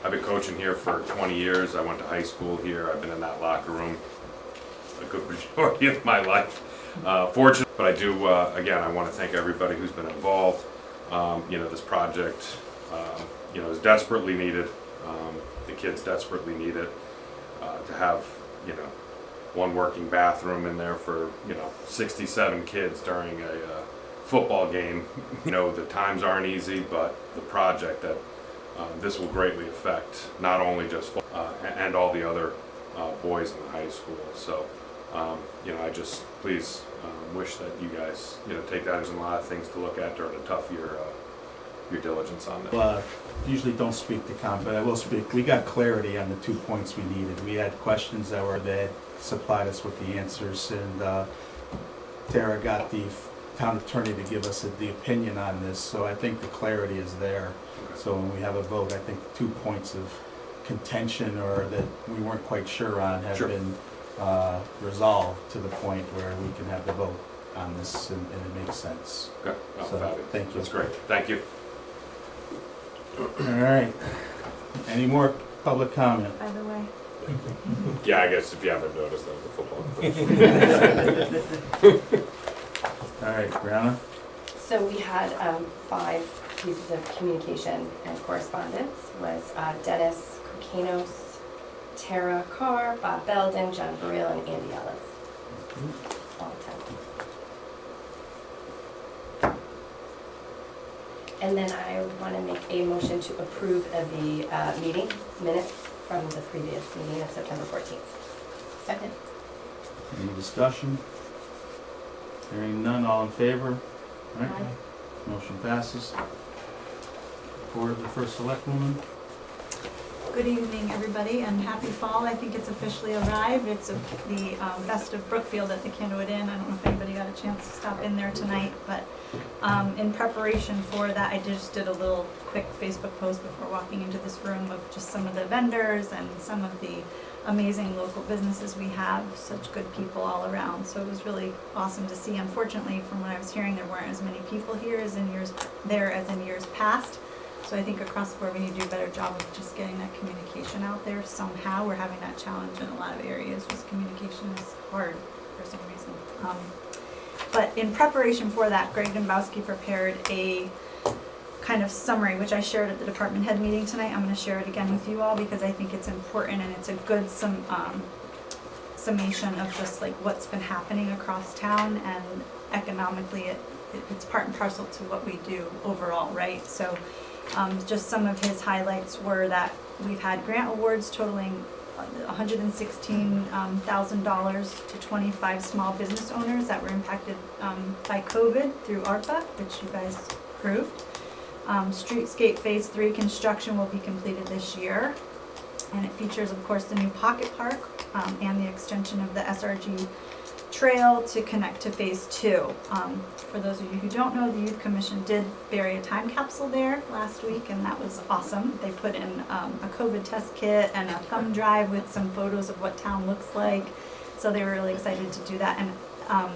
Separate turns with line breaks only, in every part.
I've been coaching here for 20 years. I went to high school here. I've been in that locker room a good majority of my life. Fortunate, but I do, again, I want to thank everybody who's been involved. This project, is desperately needed. The kids desperately need it. To have, one working bathroom in there for, 67 kids during a football game. The times aren't easy, but the project that this will greatly affect not only just and all the other boys in the high school. So, I just please wish that you guys, take that as a lot of things to look at during a tough year. Your diligence on that.
Usually don't speak to comment, but I will speak. We got clarity on the 2 points we needed. We had questions that had supplied us with the answers, and Tara got the town attorney to give us the opinion on this, so I think the clarity is there.
Okay.
So when we have a vote, I think 2 points of contention or that we weren't quite sure on have
Sure.
been resolved to the point where we can have the vote on this and it makes sense.
Okay. Oh,
So,
fabulous.
thank you.
That's great. Thank you.
All right. Any more public comment?
By the way.
Yeah, I guess if you haven't noticed, that was the football.
All right, Brianna?
So we had 5 pieces of communication and correspondence. Was Dennis Kokanos, Tara Carr, Bob Belden, John Burrell, and Andy Ellis. All 10. And then I want to make a motion to approve of the meeting minutes from the previous meeting of September 14th. Second.
Any discussion? Hearing none, all in favor? All right.
Aye.
Motion passes. Report of the first selectwoman.
Good evening, everybody, and happy fall. I think it's officially arrived. It's the Best of Brookfield at the Candlewood Inn. I don't know if anybody got a chance to stop in there tonight, but in preparation for that, I just did a little quick Facebook post before walking into this room of just some of the vendors and some of the amazing local businesses we have. Such good people all around. So it was really awesome to see. Unfortunately, from what I was hearing, there weren't as many people here as in years past. So I think across the board we need to do a better job of just getting that communication out there somehow. We're having that challenge in a lot of areas. Just communication is hard for some reason. But in preparation for that, Greg Dembowski prepared a kind of summary, which I shared at the department head meeting tonight. I'm going to share it again with you all because I think it's important and it's a good summation of just like what's been happening across town, and economically it's part and parcel to what we do overall, right? So just some of his highlights were that we've had grant awards totaling $116,000 to 25 small business owners that were impacted by COVID through ARPA, which you guys approved. Streetscape Phase 3 construction will be completed this year, and it features, of course, the new Pocket Park and the extension of the SRG trail to connect to Phase 2. For those of you who don't know, the Youth Commission did bury a time capsule there last week, and that was awesome. They put in a COVID test kit and a thumb drive with some photos of what town looks like, so they were really excited to do that. And I'm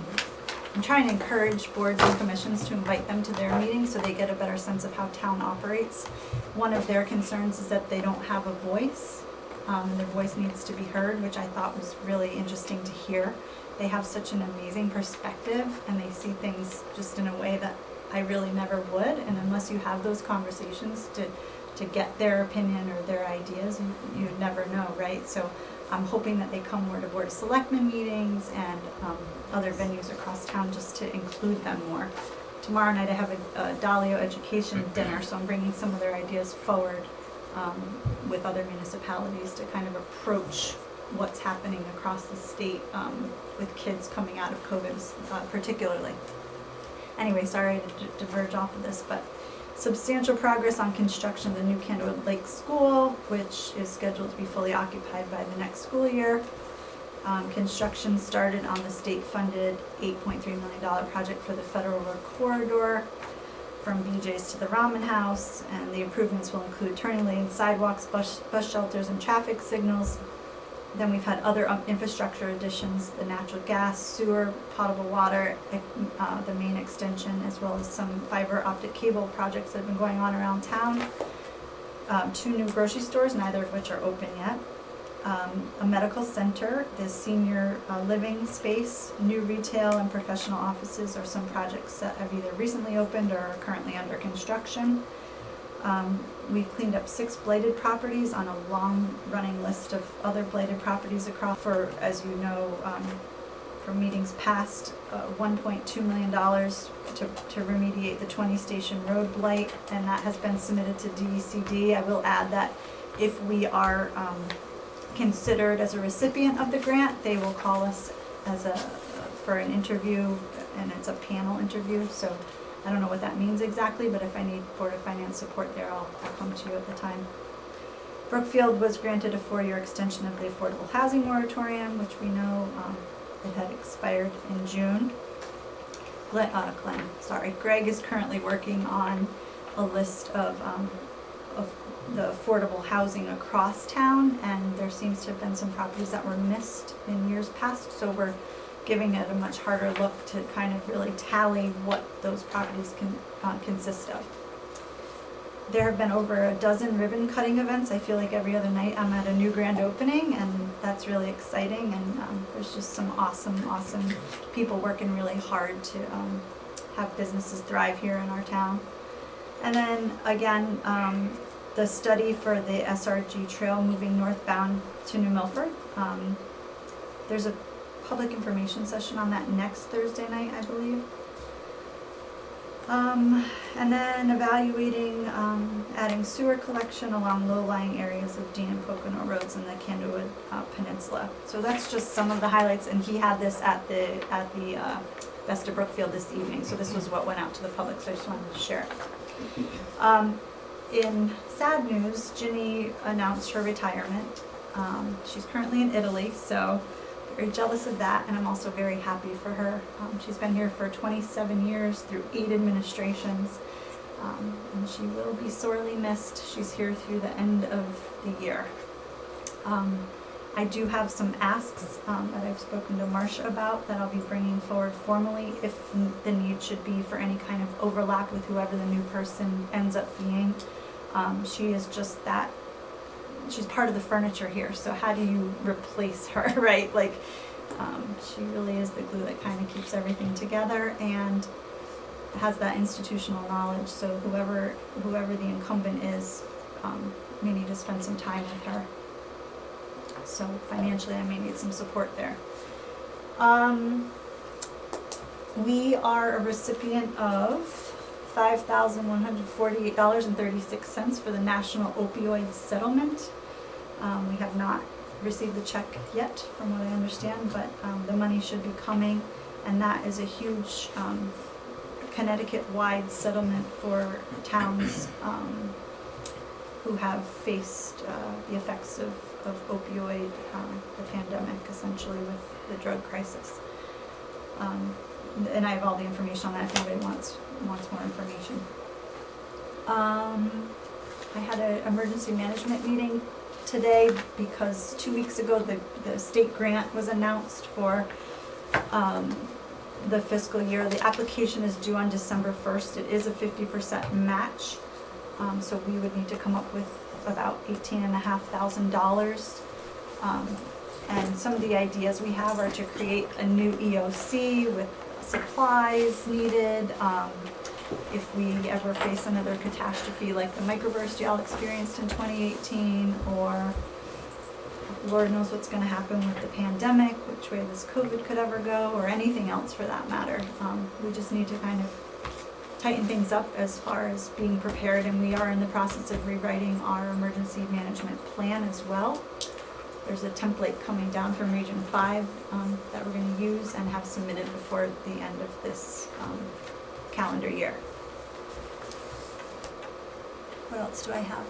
trying to encourage boards and commissions to invite them to their meetings so they get a better sense of how town operates. One of their concerns is that they don't have a voice, and their voice needs to be heard, which I thought was really interesting to hear. They have such an amazing perspective, and they see things just in a way that I really never would. And unless you have those conversations to get their opinion or their ideas, you never know, right? So I'm hoping that they come more to Board of Selectmen meetings and other venues across town just to include them more. Tomorrow night I have a Dalio education dinner, so I'm bringing some of their ideas forward with other municipalities to kind of approach what's happening across the state with kids coming out of COVID particularly. Anyway, sorry to diverge off of this, but substantial progress on construction of the new Candlewood Lake School, which is scheduled to be fully occupied by the next school year. Construction started on the state-funded $8.3 million project for the Federal Road Corridor from BJ's to the Ramen House, and the improvements will include turning lanes, sidewalks, bus shelters, and traffic signals. Then we've had other infrastructure additions, the natural gas, sewer, potable water, the main extension, as well as some fiber optic cable projects that have been going on around town. 2 new grocery stores, neither of which are open yet. A medical center, the senior living space, new retail and professional offices are some projects that have either recently opened or are currently under construction. We've cleaned up 6 blighted properties on a long-running list of other blighted properties across, for, as you know, from meetings past, $1.2 million to remediate the 20 Station Road blight, and that has been submitted to DECD. I will add that if we are considered as a recipient of the grant, they will call us for an interview, and it's a panel interview, so I don't know what that means exactly, but if I need Board of Finance support there, I'll come to you at the time. Brookfield was granted a 4-year extension of the affordable housing moratorium, which we know it had expired in June. Greg is currently working on a list of the affordable housing across town, and there seems to have been some properties that were missed in years past, so we're giving it a much harder look to kind of really tally what those properties can consist of. There have been over a dozen ribbon cutting events. I feel like every other night I'm at a new grand opening, and that's really exciting, and there's just some awesome people working really hard to have businesses thrive here in our town. And then again, the study for the SRG trail moving northbound to New Milford. There's a public information session on that next Thursday night, I believe. And then evaluating adding sewer collection along low-lying areas of Dean and Pocono roads in the Candlewood Peninsula. So that's just some of the highlights, and he had this at the Best of Brookfield this evening. So this was what went out to the public, so I just wanted to share it. In sad news, Ginny announced her retirement. She's currently in Italy, so very jealous of that, and I'm also very happy for her. She's been here for 27 years through 8 administrations, and she will be sorely missed. She's here through the end of the year. I do have some asks that I've spoken to Marcia about that I'll be bringing forward formally if the need should be for any kind of overlap with whoever the new person ends up being. She is just that. She's part of the furniture here, so how do you replace her, right? Like, she really is the glue that kind of keeps everything together and has that institutional knowledge, so whoever the incumbent is, may need to spend some time with her. So financially, I may need some support there. We are a recipient of $5,148.36 for the National Opioid Settlement. We have not received the check yet, from what I understand, but the money should be coming, and that is a huge Connecticut-wide settlement for towns who have faced the effects of opioid, the pandemic, essentially, with the drug crisis. And I have all the information on that if anybody wants more information. I had an emergency management meeting today because 2 weeks ago the state grant was announced for the fiscal year. The application is due on December 1st. It is a 50% match, so we would need to come up with about $18,500. And some of the ideas we have are to create a new EOC with supplies needed. If we ever face another catastrophe like the microburst y'all experienced in 2018, or Lord knows what's going to happen with the pandemic, which way this COVID could ever go, or anything else for that matter. We just need to kind of tighten things up as far as being prepared, and we are in the process of rewriting our emergency management plan as well. There's a template coming down from Region 5 that we're going to use and have submitted before the end of this calendar year. What else do I have?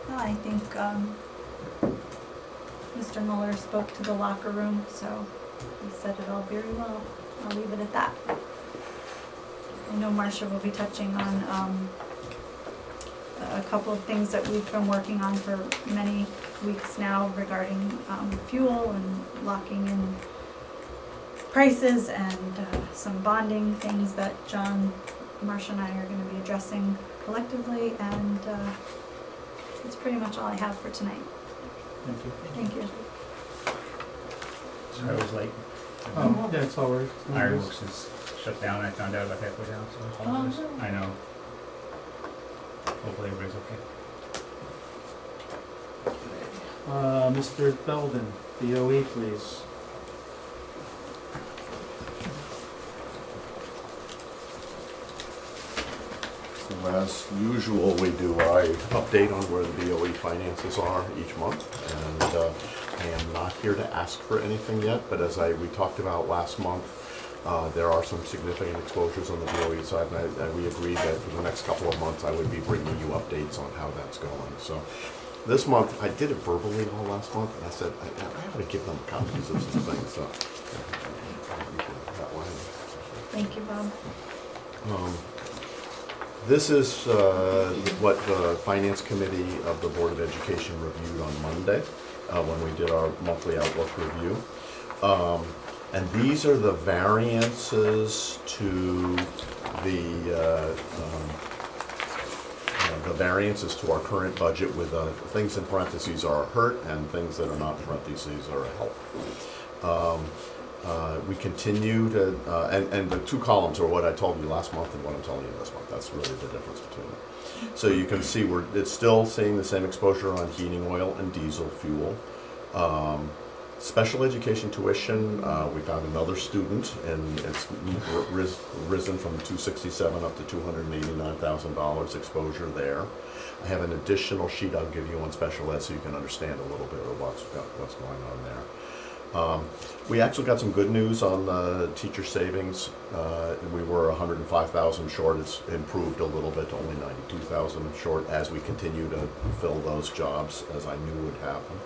Well, I think Mr. Mueller spoke to the locker room, so he said it all very well. I'll leave it at that. I know Marcia will be touching on a couple of things that we've been working on for many weeks now regarding fuel and locking in prices and some bonding things that John, Marcia and I are going to be addressing collectively, and that's pretty much all I have for tonight.
Thank you.
Thank you.
Sorry I was late.
Oh, yeah, it's all right. No worries.
Ironworks is shut down, I found out about halfway down, so I apologize.
no.
I know. Hopefully everybody's okay.
Mr. Belden, BOE, please.
So as usual, we do our update on where the BOE finances are each month. And I am not here to ask for anything yet, but as we talked about last month, there are some significant exposures on the BOE side, and we agreed that for the next couple of months, I would be bringing you updates on how that's going. So this month, I did it verbally all last month, and I said, I have to give them copies of some things, so. That way.
Thank you, Bob.
This is what the Finance Committee of the Board of Education reviewed on Monday when we did our monthly outlook review. And these are the variances to the variances to our current budget, with things in parentheses are a hurt and things that are not in parentheses are a help. We continue to, and the two columns are what I told you last month and what I'm telling you this month. That's really the difference between them. So you can see it's still seeing the same exposure on heating oil and diesel fuel. Special education tuition, we found another student, and it's risen from $267 up to $289,000 exposure there. I have an additional sheet I'll give you on special ed so you can understand a little bit of what's going on there. We actually got some good news on the teacher savings. We were 105,000 short. It's improved a little bit to only 92,000 short as we continue to fill those jobs, as I knew would happen.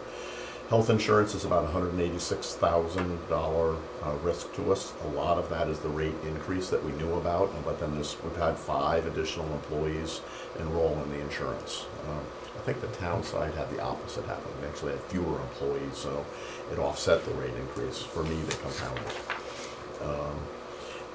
Health insurance is about $186,000 risk to us. A lot of that is the rate increase that we knew about, but then we've had 5 additional employees enroll in the insurance. I think the town side had the opposite happen. We actually had fewer employees, so it offset the rate increase. For me, they compounded.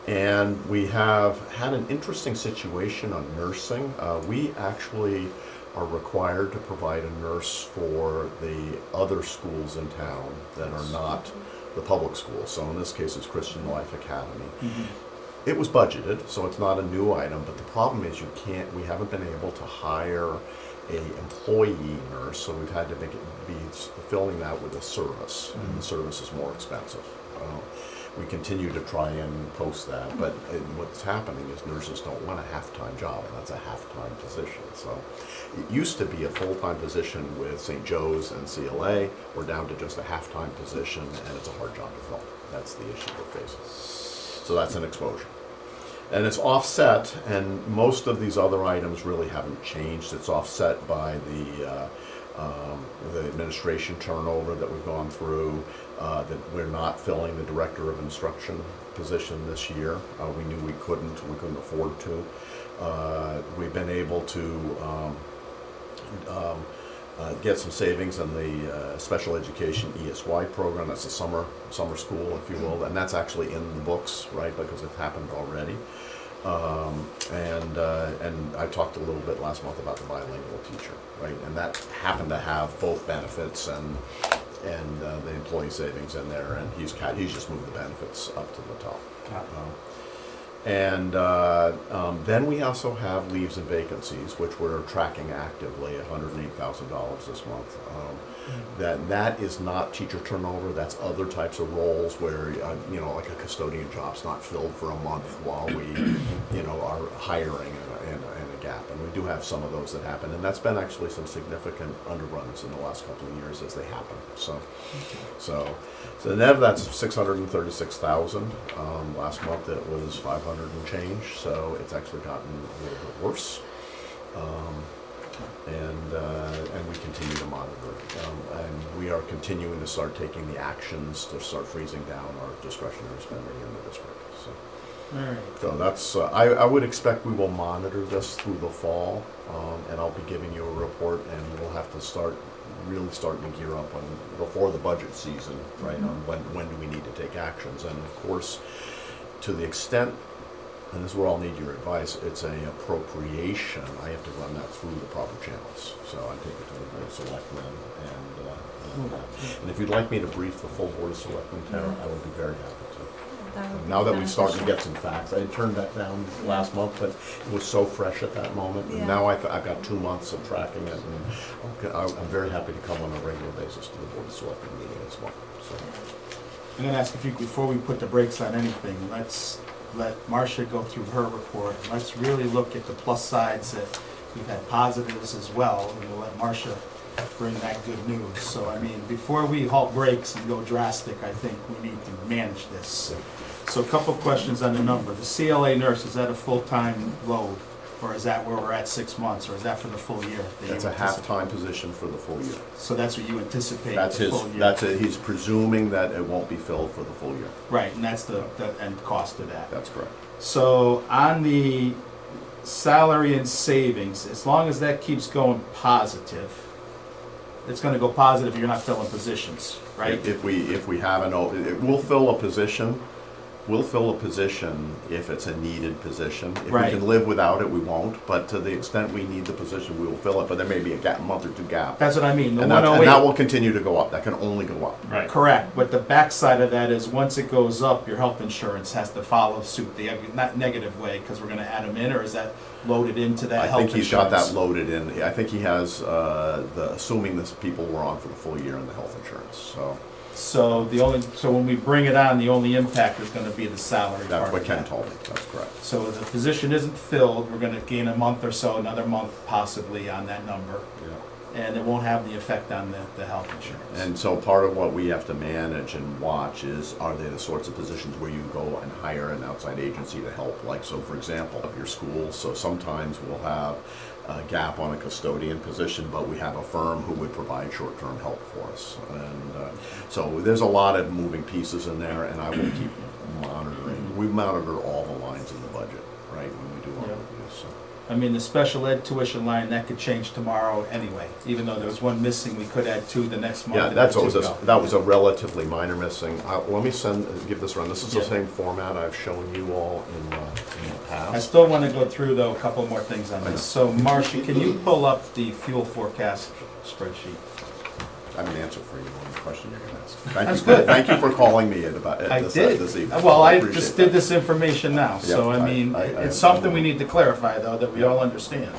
And we have had an interesting situation on nursing. We actually are required to provide a nurse for the other schools in town that are not the public schools. So in this case, it's Christian Life Academy. It was budgeted, so it's not a new item, but the problem is we haven't been able to hire a employee nurse, so we've had to be filling that with a service, and the service is more expensive. We continue to try and post that, but what's happening is nurses don't want a half-time job, and that's a half-time position. So it used to be a full-time position with St. Joe's and CLA. We're down to just a half-time position, and it's a hard job to fill. That's the issue we're facing. So that's an exposure. And it's offset, and most of these other items really haven't changed. It's offset by the administration turnover that we've gone through, that we're not filling the director of instruction position this year. We knew we couldn't afford to. We've been able to get some savings in the special education ESY program. That's the summer school, if you will, and that's actually in the books, right, because it's happened already. And I talked a little bit last month about the bilingual teacher, right, and that happened to have both benefits and the employee savings in there, and he's just moved the benefits up to the top. Then we also have leaves and vacancies, which we're tracking actively, $108,000 this month. That is not teacher turnover. That's other types of roles where, like a custodian job's not filled for a month while we, are hiring and a gap. And we do have some of those that happen. And that's been actually some significant underruns in the last couple of years as they happen. So the net of that's 636,000. Last month it was 500 and change. So it's actually gotten a little bit worse. And we continue to monitor it. And we are continuing to start taking the actions to start freezing down our discretionary spending in the district.
All right.
So that's, I would expect we will monitor this through the fall, and I'll be giving you a report, and we'll have to really starting to gear up before the budget season, right, on when do we need to take actions. And of course, to the extent and this is where I'll need your advice, it's a appropriation. I have to run that through the proper channels. So I take it to the Board of Selectmen, and if you'd like me to brief the full Board of Selectmen, Tara, I would be very happy to.
That would be
Now that we've started to
beneficial.
get some facts, I had turned that down last month, but it was so fresh at that moment.
Yeah.
And now I've got 2 months of tracking it, and I'm very happy to come on a regular basis to the Board of Selectmen meeting as well. So,
I'm gonna ask if you, before we put the brakes on anything, let's let Marcia go through her report. Let's really look at the plus sides that we've had positives as well, and we'll let Marcia bring that good news. So, I mean, before we halt brakes and go drastic, I think we need to manage this. So a couple questions on the number. The CLA nurse, is that a full-time load? Or is that where we're at 6 months, or is that for the full year? that you
that's a
anticipate?
half-time position for the full year.
So that's what you anticipate,
That's
the
his,
full year?
he's presuming that it won't be filled for the full year.
Right, and that's the end cost of that.
That's correct.
So on the salary and savings, as long as that keeps going positive, it's gonna go positive if you're not filling positions, right?
If we have we'll fill a position. We'll fill a position if it's a needed position. If we
Right.
can live without it, we won't. But to the extent we need the position, we will fill it. But there may be a gap, month or two gap.
That's what I mean, the
And that
108.
will continue to go up. That can only go up.
Right.
Correct, but the backside of that is, once it goes up, your health insurance has to follow suit, not negative way, because we're gonna add them in, or is that loaded into that
I
health
think
insurance?
he's got that loaded in. I think he has, assuming this people were on for the full year in the health insurance. So
So when we bring it on, the only impact is gonna be the salary part
that's what
of
Ken
that.
told me. That's correct.
So if the position isn't filled, we're gonna gain a month or so, another month possibly on that number,
Yeah.
and it won't have the effect on the health insurance.
And so part of what we have to manage and watch is, are they the sorts of positions where you go and hire an outside agency to help? Like, so for example, of your schools, so sometimes we'll have a gap on a custodian position, but we have a firm who would provide short-term help for us. And so there's a lot of moving pieces in there, and I will keep monitoring. We monitor all the lines in the budget, right, when we do our
Yeah.
reviews, so.
I mean, the special ed tuition line, that could change tomorrow anyway, even though there was one missing, we could add two the next month.
Yeah,
and
that's
two
what was
go.
that was a relatively minor missing. Let me give this run. This is the
Yeah.
same format I've shown you all in the
I
past.
still want to go through, though, a couple more things on
I know.
this. So, Marcia, can you pull up the fuel forecast spreadsheet?
I have an answer for you on the question you're going to ask.
That's
you.
good.
Thank you for calling me about
I
this,
did.
this evening.
Well, I
appreciate
just
that.
did this information now, so
Yeah,
I mean,
I
it's something we need to clarify, though, that we all understand.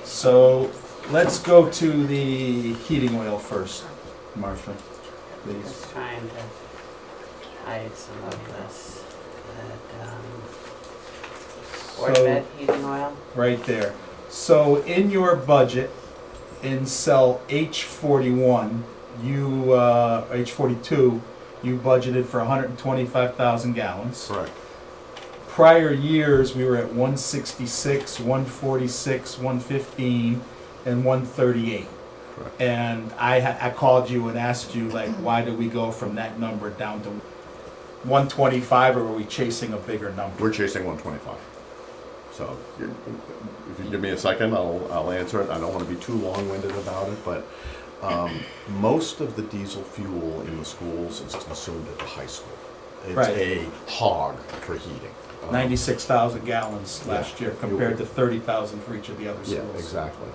So, let's go to the heating oil first, Marcia, please.
Just trying to hide some of this, Board
So-
bed heating oil.
Right there. So in your budget, in cell H41, H42, you budgeted for 125,000 gallons.
Correct.
Prior years, we were at 166, 146, 115, and 138.
Correct.
And I called you and asked you, like, why did we go from that number down to 125, or were we chasing a bigger number?
We're chasing 125. So if you give me a second, I'll answer it. I don't want to be too long-winded about it, but most of the diesel fuel in the schools is consumed at the high school. It's
Right.
a hog for heating.
96,000 gallons last
Yeah.
year compared to 30,000 for each of the other
Yeah,
schools.
exactly.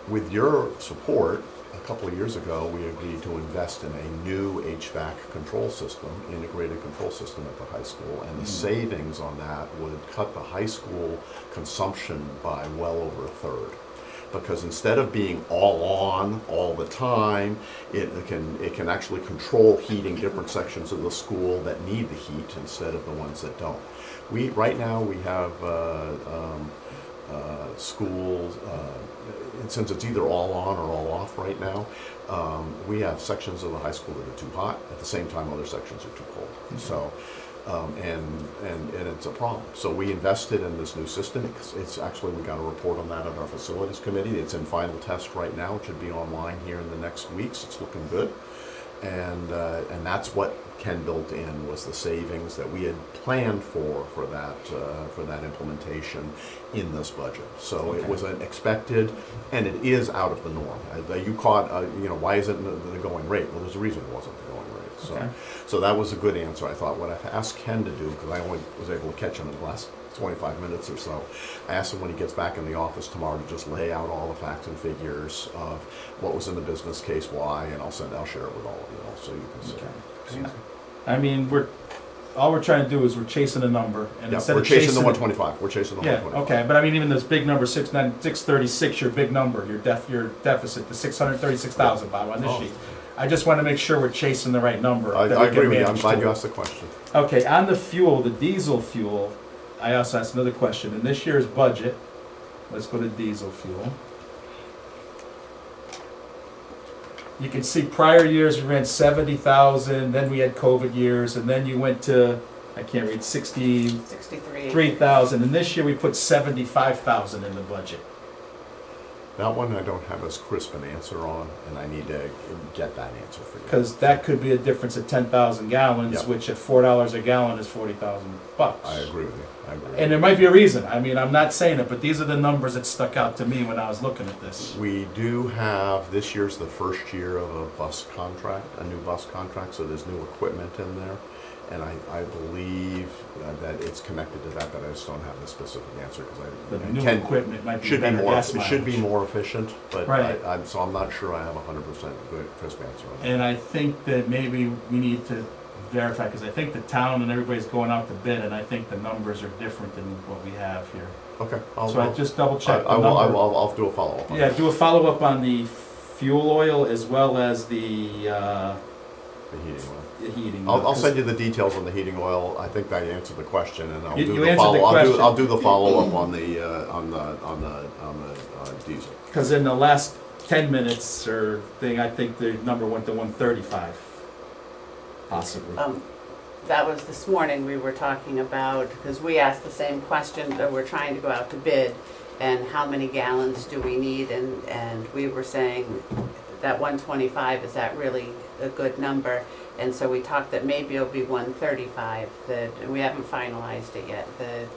With your support, a couple of years ago, we agreed to invest in a new HVAC control system, integrated control system at the high school, and the savings on that would cut the high school consumption by well over a third. Because instead of being all on all the time, it can actually control heating different sections of the school that need the heat instead of the ones that don't. Right now we have schools, and since it's either all on or all off right now, we have sections of the high school that are too hot. At the same time, other sections are too cold. So. And it's a problem. So we invested in this new system. It's actually, we got a report on that at our facilities committee. It's in final test right now. It should be online here in the next weeks. It's looking good. and that's what Ken built in, was the savings that we had planned for that implementation in this budget. So it was an expected, and it is out of the norm. You caught, why isn't the going rate? Well, there's a reason it wasn't the going rate. So,
Okay.
so that was a good answer. I thought what I asked Ken to do, because I only was able to catch him in the last 25 minutes or so. I asked him when he gets back in the office tomorrow to just lay out all the facts and figures of what was in the business case, why, and I'll share it with all of you all, so you can see.
I mean, all we're trying to do is we're chasing a number, and
Yeah,
instead
we're
of
chasing the 125. We're chasing the
Yeah,
125.
okay, but I mean, even this big number, 636, your big number, your deficit, the 636,000, Bob, on this
Oh.
sheet. I just want to make sure we're chasing the right number.
I
that we can
agree with you. I'm
manage
glad
to.
you asked the question.
Okay, on the fuel, the diesel fuel, I also asked another question. In this year's budget, let's go to diesel fuel. You can see prior years we ran 70,000, then we had COVID years, and then you went to, I can't read, 63,000,
63.
and this year we put 75,000 in the budget.
That one I don't have as crisp an answer on, and I need to get that answer for you.
Because that could be a difference of 10,000 gallons,
Yep.
which at $4 a gallon is 40,000 bucks.
I agree with you. I agree.
And there might be a reason. I mean, I'm not saying it, but these are the numbers that stuck out to me when I was looking at this.
We do have, this year's the first year of a bus contract, a new bus contract, so there's new equipment in there. And I believe that it's connected to that, but I just don't have the specific answer,
The
because
new equipment might be
should be
better
more,
gas
it should be
mileage.
more efficient, but
Right.
so I'm not sure I have 100% good crisp answer on that.
And I think that maybe we need to verify, because I think the town and everybody's going out to bid, and I think the numbers are different than what we have here.
Okay.
So I just double check the
I will,
number.
I'll do a follow-up on
Yeah,
that.
do a follow-up on the fuel oil as well as the
The heating oil.
heating.
I'll send you the details on the heating oil. I think I answered the question, and I'll
You-
do
you
the
answered the
follow.
question.
I'll do the follow-up on the diesel.
Because in the last 10 minutes or thing, I think the number went to 135, possibly.
That was this morning we were talking about, because we asked the same question, that we're trying to go out to bid, and how many gallons do we need, and we were saying that 125, is that really a good number? And so we talked that maybe it'll be 135, that we haven't finalized it yet, that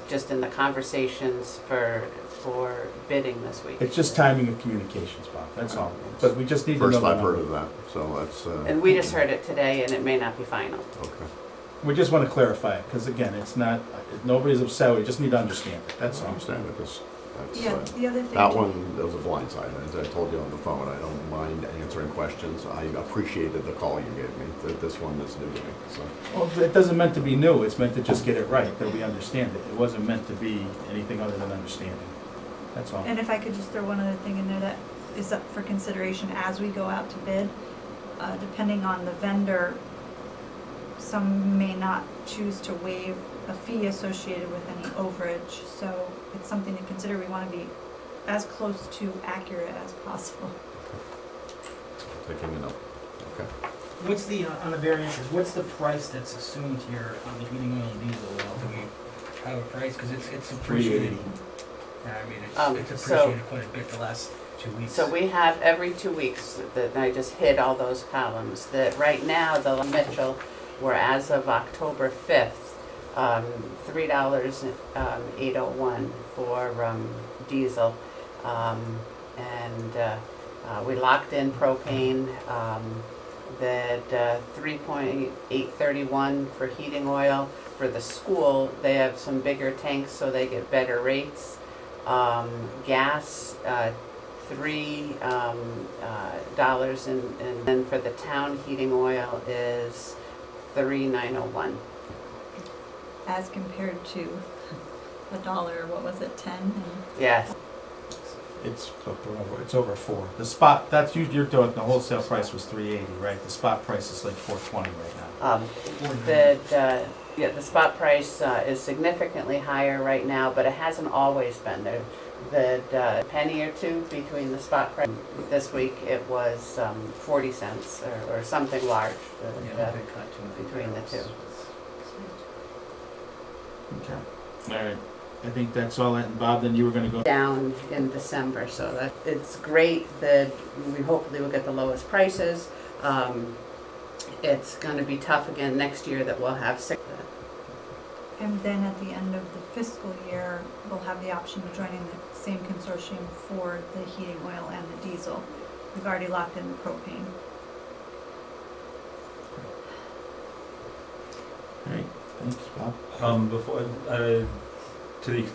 just in the conversations for bidding this week.
It's just timing of communications, Bob, that's all. But we just need to know
First
the
I've heard
number.
of that, so that's,
And we just heard it today, and it may not be final.
okay.
We just want to clarify it, because again, it's not, nobody's upset, we just need to understand it, that's
I
all.
understand it, that's,
Yeah, the other thing.
that
too-
one, that was a blindside. As I told you on the phone, I don't mind answering questions. I appreciated the call you gave me. This one is new to me, so.
Well, it doesn't meant to be new, it's meant to just get it right, that we understand it. It wasn't meant to be anything other than understanding, that's all.
And if I could just throw one other thing in there that is up for consideration as we go out to bid, depending on the vendor, some may not choose to waive a fee associated with any overage, so it's something to consider. We want to be as close to accurate as possible.
Taking a note. Okay.
What's the, on the variances, what's the price that's assumed here on the heating oil and diesel oil? Do we have a price? Because it's appreciated.
380.
Yeah, I mean, it's
So-
appreciated quite a bit the last 2 weeks.
So we have every 2 weeks, that I just hit all those columns, that right now, the Mitchell, we're as of October 5th, $3.801 for diesel. And we locked in propane, that 3.831 for heating oil. For the school, they have some bigger tanks, so they get better rates. Gas, $3, and then for the town heating oil is $3.901.
As compared to $1, what was it, 10? And
Yes,
It's over 4. The spot, that's you're doing, the wholesale price was 380, right? The spot price is like 420 right now.
the spot price is significantly higher right now, but it hasn't always been there. The penny or two between the spot price. This week it was 40 cents or something large
Yeah, big cut to it.
between the two.
Okay. All right.
I think that's all, and Bob, then you were gonna go.
down in December, so that, it's great that we hopefully will get the lowest prices. It's gonna be tough again next year that we'll have six.
And then at the end of the fiscal year, we'll have the option of joining the same consortium for the heating oil and the diesel. We've already locked in the propane.
All right, thanks, Bob.
Before, I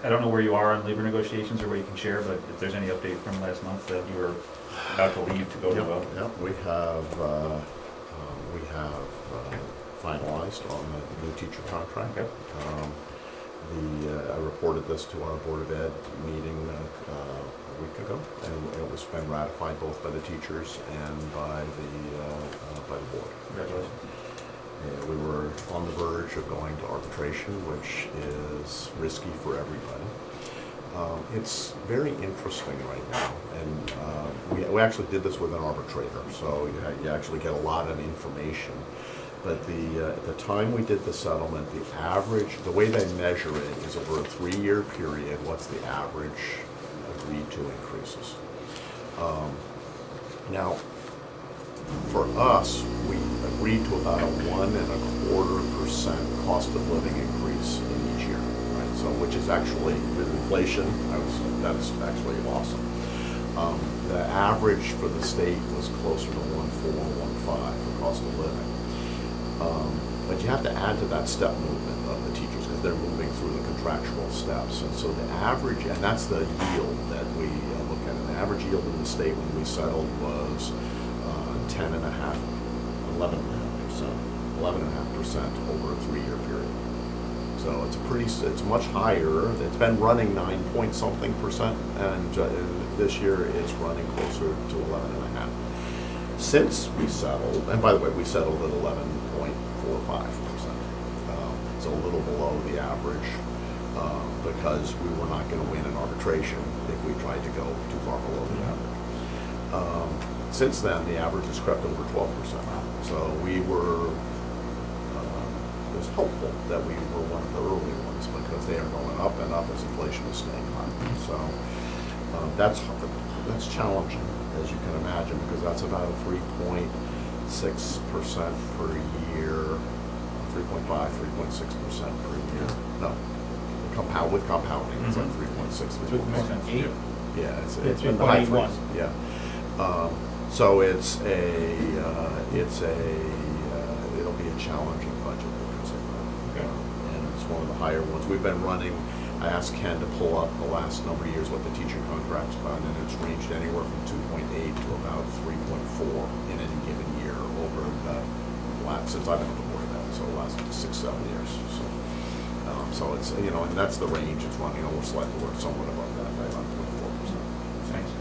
don't know where you are on labor negotiations or what you can share, but if there's any update from last month that you were about to leave to go to,
Yep, we have finalized on the new teacher contract.
Okay.
I reported this to our Board of Ed meeting a week ago, and it was been ratified both by the teachers and by the board.
Congratulations.
We were on the verge of going to arbitration, which is risky for everybody. It's very interesting right now, and we actually did this with an arbitrator, so you actually get a lot of information. But at the time we did the settlement, the average, the way they measure it is over a 3-year period, what's the average agreed to increases. Now, for us, we agreed to about a 1.25% cost of living increase in each year, right? So, which is actually, with inflation, that's actually awesome. The average for the state was closer to 1.4, 1.5 for cost of living. But you have to add to that step movement of the teachers because they're moving through the contractual steps. And so the average, and that's the yield that we look at. And the average yield in the state when we settled was 11.5% over a 3-year period. So it's much higher. It's been running 9-point-something%, and this year it's running closer to 11.5%. Since we settled, and by the way, we settled at 11.45%, so a little below the average, because we were not going to win an arbitration if we tried to go too far below the average. Since then, the average has crept over 12%. So we were, it was hopeful that we were one of the early ones because they are going up and up as inflation is staying high. So that's challenging, as you can imagine, because that's about 3.6% per year, 3.5, 3.6% per year. No, with compounding, it's like 3.6, 3.8. Yeah, it's been high threes. Yeah. So it'll be a challenging budget because of that.
Okay.
And it's one of the higher ones. We've been running, I asked Ken to pull up the last number of years what the teacher contract's been, and it's ranged anywhere from 2.8 to about 3.4 in any given year over the last, since I've been on the board of that, so the last 6-7 years. So it's, and that's the range it's running, or slightly, or somewhat above that, right around 24%.
Thanks.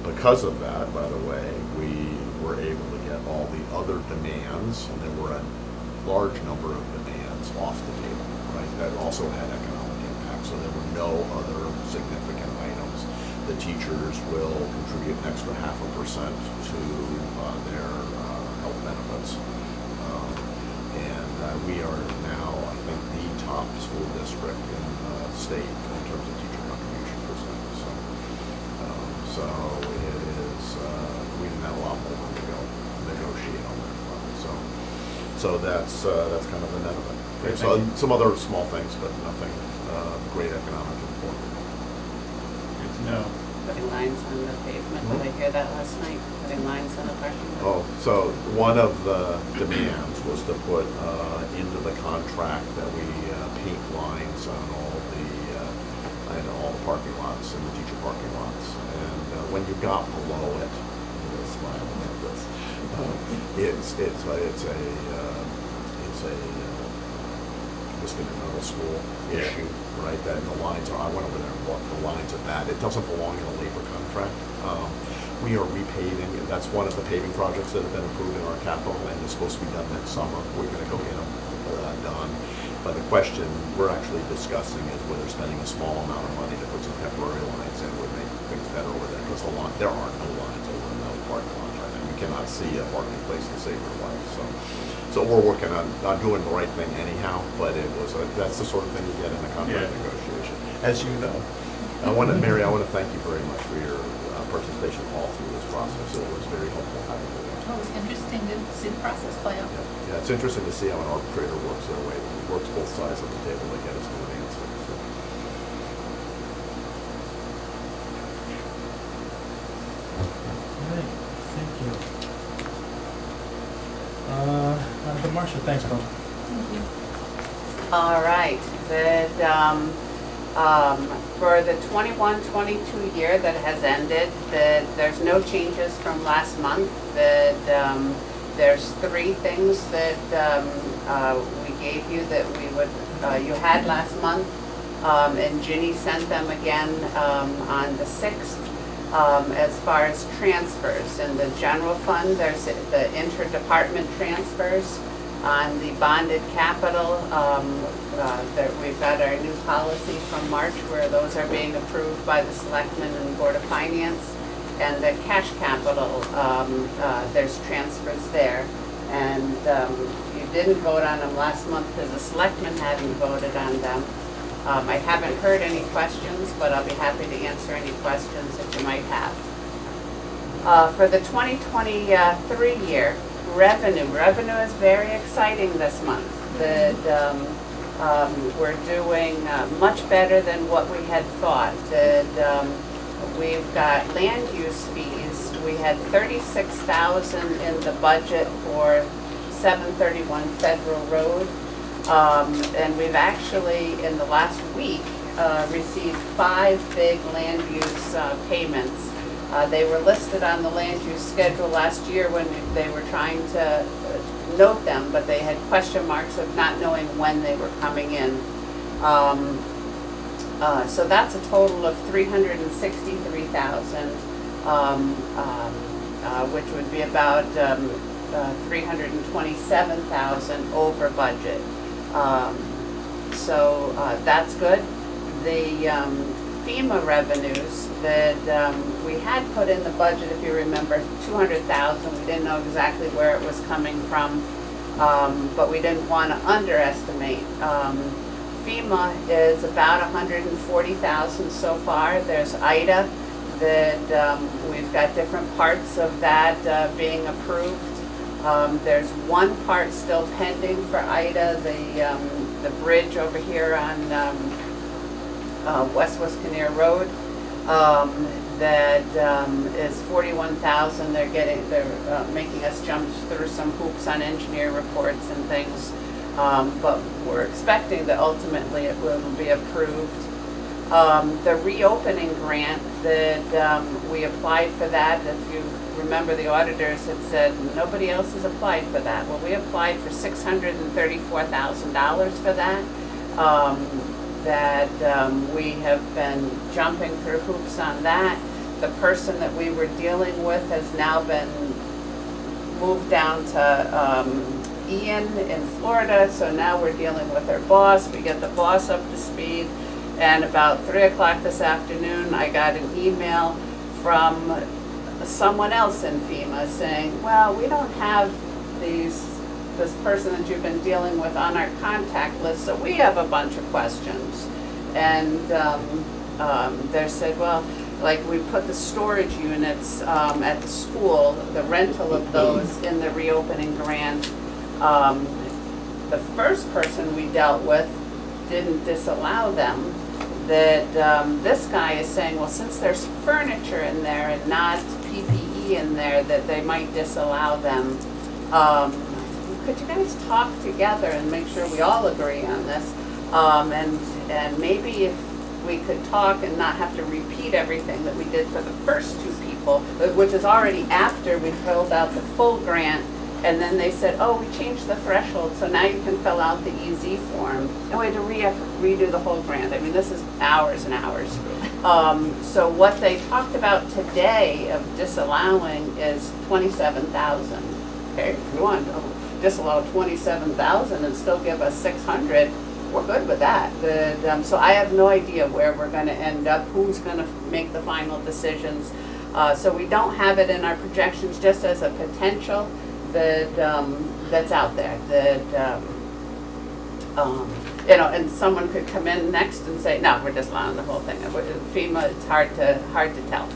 Because of that, by the way, we were able to get all the other demands, and there were a large number of demands off the table, right, that also had economic impact. So there were no other significant items. The teachers will contribute an extra 0.5% to their health benefits. And we are now, I think, the top school district in the state in terms of teacher contribution percent. So it is, we've got a lot more to go negotiate on that front. So that's kind of the net of it.
Great,
So
thank you.
some other small things, but nothing great economic importance.
Good to know.
Putting lines on the pavement, did I hear that last night? Putting lines on the parking lot?
Oh, so one of the demands was to put into the contract that we paint lines on all the parking lots and the teacher parking lots. And when you got below it, you're smiling at this. It's a Michigan Middle School issue, right? That the lines are. I went over there and walked the lines of that. It doesn't belong in a labor contract. We are repaving. That's one of the paving projects that have been approved in our capital and is supposed to be done next summer. We're going to go get them done. But the question we're actually discussing is whether spending a small amount of money to put some temporary lines in would make things better over there, because there are no lines over in those parking lots right now. You cannot see a marketplace to save their life, so we're working on doing the right thing anyhow, but that's the sort of thing you get in a contract
Yeah.
negotiation, as you know. Mary, I want to thank you very much for your participation all through this process. It was very helpful having you there.
Oh, it was interesting to see the process play out.
Yeah, it's interesting to see how an arbitrator works their way, works both sides of the table to get us to an answer. So.
All right, thank you. Marcia, thanks, Paul.
Thank you.
All right, for the 21-22 year that has ended, there's no changes from last month. There's 3 things that we gave you that you had last month, and Ginny sent them again on the 6th. As far as transfers, in the general fund, there's the interdepartment transfers. On the bonded capital, we've got our new policy from March where those are being approved by the Selectmen and Board of Finance. And the cash capital, there's transfers there. And you didn't vote on them last month because the Selectmen hadn't voted on them. I haven't heard any questions, but I'll be happy to answer any questions that you might have. For the 2023 year, revenue is very exciting this month. We're doing much better than what we had thought. We've got land use fees. We had $36,000 in the budget for 731 Federal Road. And we've actually, in the last week, received 5 big land use payments. They were listed on the land use schedule last year when they were trying to note them, but they had question marks of not knowing when they were coming in. So that's a total of $363,000, which would be about $327,000 over budget. So that's good. The FEMA revenues that we had put in the budget, if you remember, $200,000. We didn't know exactly where it was coming from, but we didn't want to underestimate. FEMA is about $140,000 so far. There's IDA that we've got different parts of that being approved. There's one part still pending for IDA, the bridge over here on West Wascaneer Road. That is $41,000. They're making us jump through some hoops on engineer reports and things, but we're expecting that ultimately it will be approved. The reopening grant that we applied for that, if you remember, the auditors had said nobody else has applied for that. Well, we applied for $634,000 for that. We have been jumping through hoops on that. The person that we were dealing with has now been moved down to Ian in Florida, so now we're dealing with her boss. We get the boss up to speed, and about 3 o'clock this afternoon, I got an email from someone else in FEMA saying, well, we don't have this person that you've been dealing with on our contact list, so we have a bunch of questions. And they said, well, like we put the storage units at the school, the rental of those in the reopening grant. The first person we dealt with didn't disallow them. That this guy is saying, well, since there's furniture in there and not PPE in there, that they might disallow them. Could you guys talk together and make sure we all agree on this? And maybe if we could talk and not have to repeat everything that we did for the first 2 people, which is already after we filled out the full grant. And then they said, oh, we changed the threshold, so now you can fill out the EZ form. And we had to redo the whole grant. I mean, this is hours and hours. So what they talked about today of disallowing is $27,000. Okay, if you want to disallow $27,000 and still give us $600, we're good with that. So I have no idea where we're going to end up, who's going to make the final decisions. So we don't have it in our projections, just as a potential that, that's out there, that, you know, and someone could come in next and say, no, we're just allowing the whole thing. FEMA, it's hard to tell.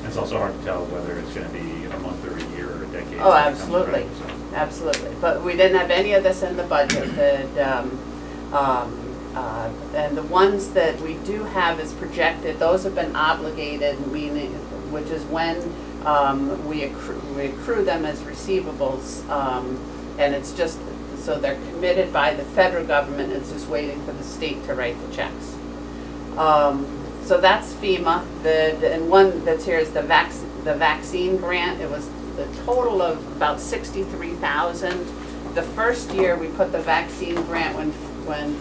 It's also hard to tell whether it's gonna be a month or a year or a decade.
Oh,
when it comes
absolutely,
around, so.
absolutely. But we didn't have any of this in the budget. And the ones that we do have is projected, those have been obligated, meaning, which is when we accrue them as receivables. And it's just, so they're committed by the federal government, it's just waiting for the state to write the checks. So that's FEMA. And one that's here is the vaccine grant. It was the total of about 63,000. The first year we put the vaccine grant when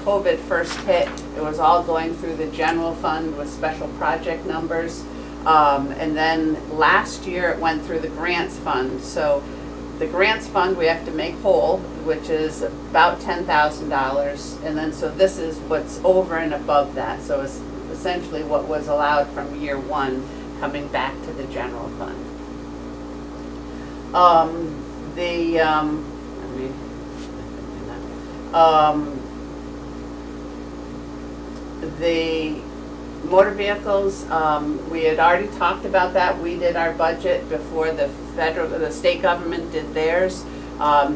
COVID first hit, it was all going through the general fund with special project numbers. And then last year it went through the grants fund. So the grants fund we have to make whole, which is about $10,000. And then so this is what's over and above that. So it's essentially what was allowed from year one coming back to the general fund. The motor vehicles, we had already talked about that. We did our budget before the state government did theirs.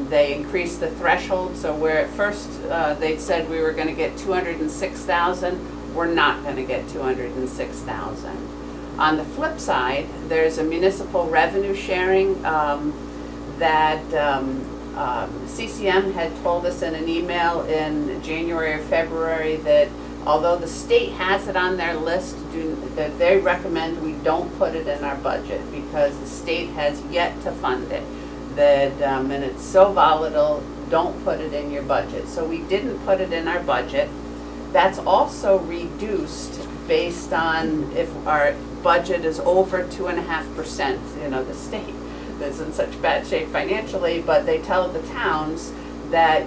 They increased the threshold, so where at first they said we were going to get 206,000, we're not going to get 206,000. On the flip side, there's a municipal revenue sharing that CCM had told us in an email in January or February that although the state has it on their list, that they recommend we don't put it in our budget because the state has yet to fund it. And it's so volatile, don't put it in your budget. So we didn't put it in our budget. That's also reduced based on if our budget is over 2.5%. You know, the state is in such bad shape financially, but they tell the towns that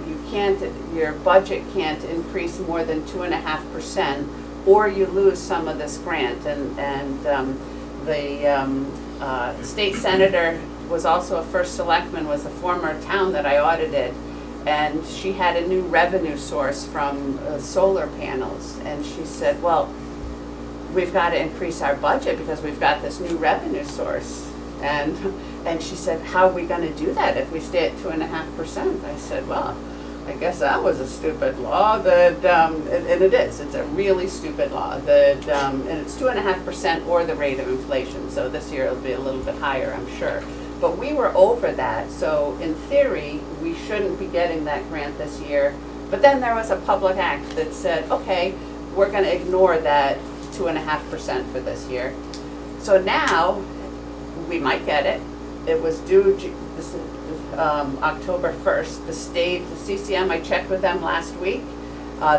your budget can't increase more than 2.5%, or you lose some of this grant. And the state senator was also a first selectman, was a former town that I audited, and she had a new revenue source from solar panels, and she said, well, we've got to increase our budget because we've got this new revenue source. And she said, how are we going to do that if we stay at 2.5%? I said, well, I guess that was a stupid law. And it is. It's a really stupid law. And it's 2.5% or the rate of inflation. So this year it'll be a little bit higher, I'm sure. But we were over that. So in theory, we shouldn't be getting that grant this year. But then there was a public act that said, okay, we're going to ignore that 2.5% for this year. So now we might get it. It was due October 1st. The state, the CCM, I checked with them last week.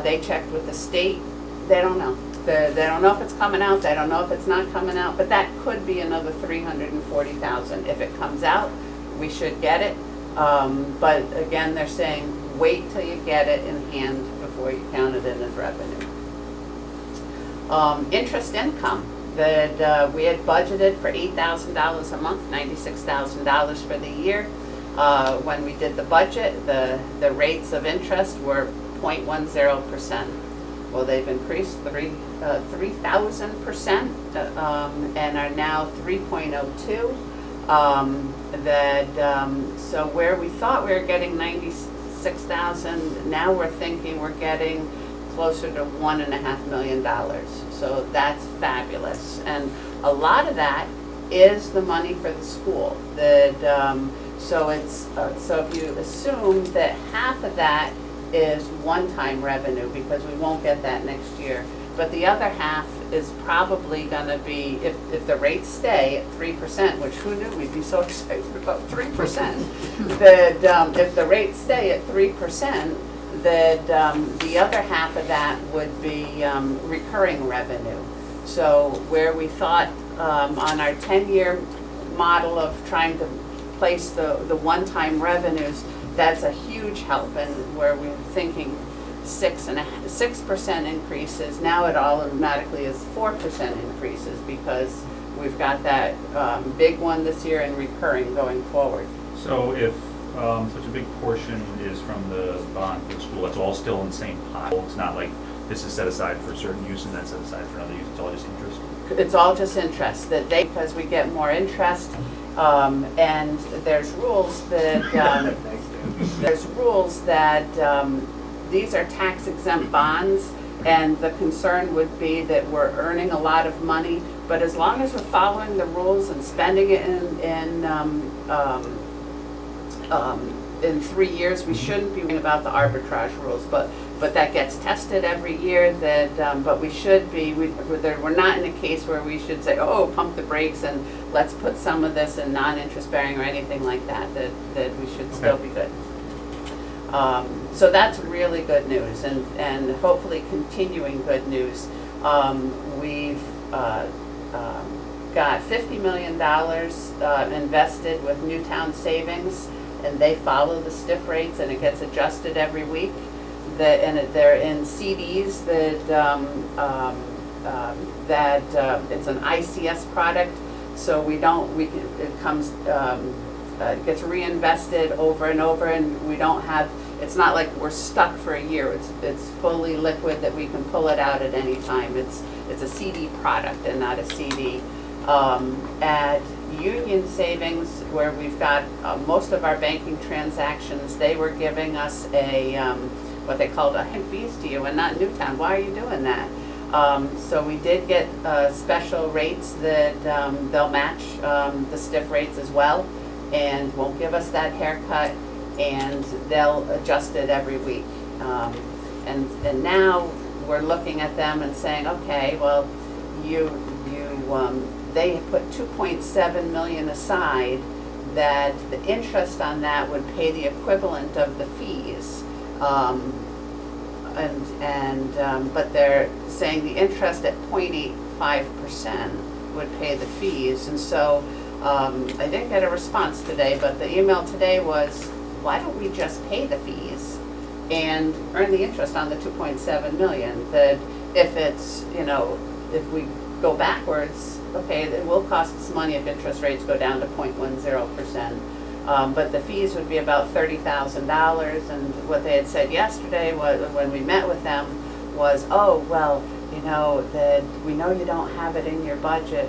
They checked with the state. They don't know. They don't know if it's coming out. They don't know if it's not coming out. But that could be another $340,000. If it comes out, we should get it. But again, they're saying wait till you get it in hand before you count it in as revenue. Interest income. That we had budgeted for $8,000 a month, $96,000 for the year. When we did the budget, the rates of interest were 0.10%. Well, they've increased 3,000% and are now 3.02. So where we thought we were getting 96,000, now we're thinking we're getting closer to $1.5 million. So that's fabulous. And a lot of that is the money for the school. So if you assume that half of that is one-time revenue, because we won't get that next year, but the other half is probably going to be, if the rates stay at 3%, which who knew we'd be so excited about 3%, that if the rates stay at 3%, that the other half of that would be recurring revenue. So where we thought on our 10-year model of trying to place the one-time revenues, that's a huge help. And where we were thinking 6% increases, now it automatically is 4% increases because we've got that big one this year and recurring going forward.
So if such a big portion is from the bond for the school, it's all still in the same pot? It's not like this is set aside for a certain use and then set aside for another use, it's all just interest?
It's all just interest, that they, because we get more interest, and there's rules that, these are tax exempt bonds, and the concern would be that we're earning a lot of money, but as long as we're following the rules and spending it in 3 years, we shouldn't be worrying about the arbitrage rules, but that gets tested every year, but we should be, we're not in a case where we should say, oh, pump the brakes and let's put some of this in non-interest bearing or anything like that we should still be good. So that's really good news, and hopefully continuing good news. We've got $50 million invested with Newtown Savings, and they follow the stiff rates, and it gets adjusted every week. They're in CDs that it's an ICS product, so it gets reinvested over and over, and we don't have, it's not like we're stuck for a year. It's fully liquid that we can pull it out at any time. It's a CD product and not a CD. At Union Savings, where we've got most of our banking transactions, they were giving us what they called a fees to you, and not Newtown. Why are you doing that? So we did get special rates that they'll match the stiff rates as well, and won't give us that haircut, and they'll adjust it every week. And now we're looking at them and saying, okay, well, they put $2.7 million aside, that the interest on that would pay the equivalent of the fees. But they're saying the interest at 0.85% would pay the fees. And so I didn't get a response today, but the email today was, why don't we just pay the fees and earn the interest on the 2.7 million? That if it's, if we go backwards, okay, it will cost us money if interest rates go down to 0.10%. But the fees would be about $30,000, and what they had said yesterday was, when we met with them, was, oh, well, that we know you don't have it in your budget.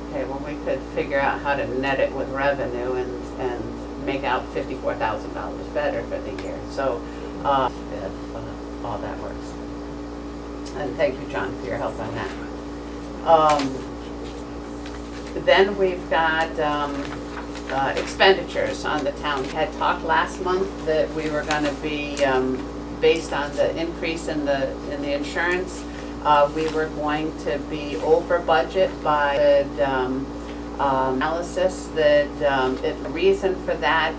Okay, well, we could figure out how to net it with revenue and make out $54,000 better for the year. So, if all that works. And thank you, John, for your help on that. Then we've got expenditures on the town. We had talked last month that we were going to be, based on the increase in the insurance, we were going to be over budget by the analysis. The reason for that,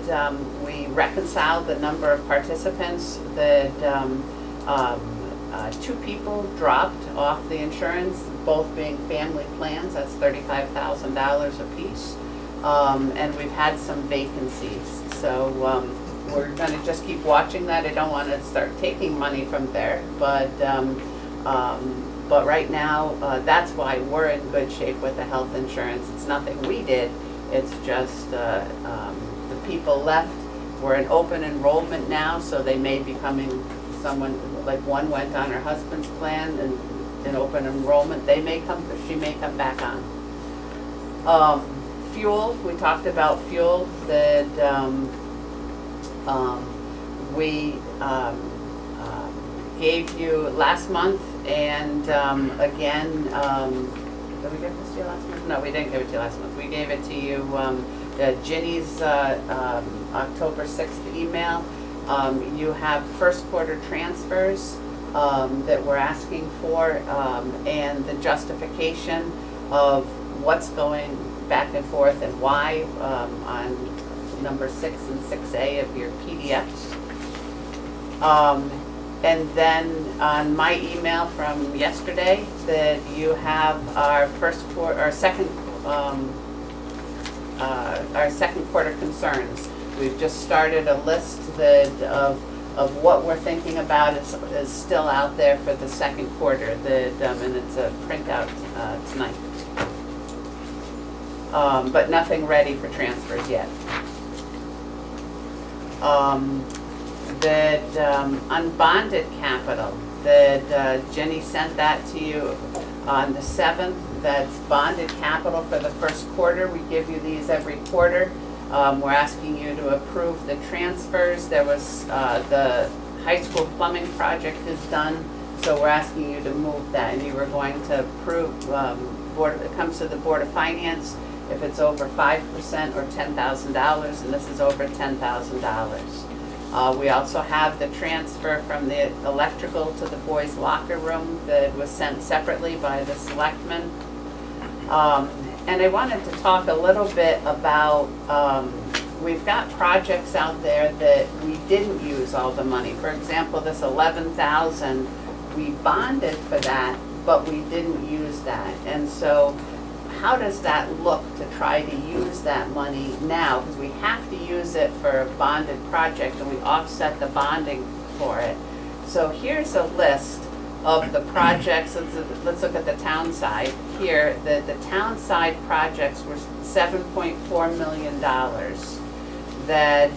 we reconciled the number of participants. That 2 people dropped off the insurance, both being family plans. That's $35,000 apiece. And we've had some vacancies. So we're going to just keep watching that. I don't want to start taking money from there, but right now, that's why we're in good shape with the health insurance. It's nothing we did. It's just the people left. We're in open enrollment now, so they may be coming. Someone, like one went on her husband's plan, and in open enrollment, she may come back on. Fuel, we talked about fuel, that we gave you last month, and again, did we give this to you last month? No, we didn't give it to you last month. We gave it to you, Ginny's October 6th email. You have first quarter transfers that we're asking for, and the justification of what's going back and forth and why, on number 6 and 6A of your PDFs. And then on my email from yesterday, that you have our second quarter concerns. We've just started a list of what we're thinking about is still out there for the second quarter. And it's a printout tonight. but nothing ready for transfers yet. That unbonded capital, that Jenny sent that to you on the 7th. That's bonded capital for the first quarter. We give you these every quarter. We're asking you to approve the transfers. There was the high school plumbing project is done, so we're asking you to move that. And you were going to approve, it comes to the Board of Finance if it's over 5% or $10,000, and this is over $10,000. We also have the transfer from the electrical to the boys' locker room that was sent separately by the selectmen. And I wanted to talk a little bit about, we've got projects out there that we didn't use all the money. For example, this 11,000, we bonded for that, but we didn't use that. And so how does that look to try to use that money now? Because we have to use it for a bonded project and we offset the bonding for it. So here's a list of the projects. Let's look at the town side here. The town side projects were $7.4 million. That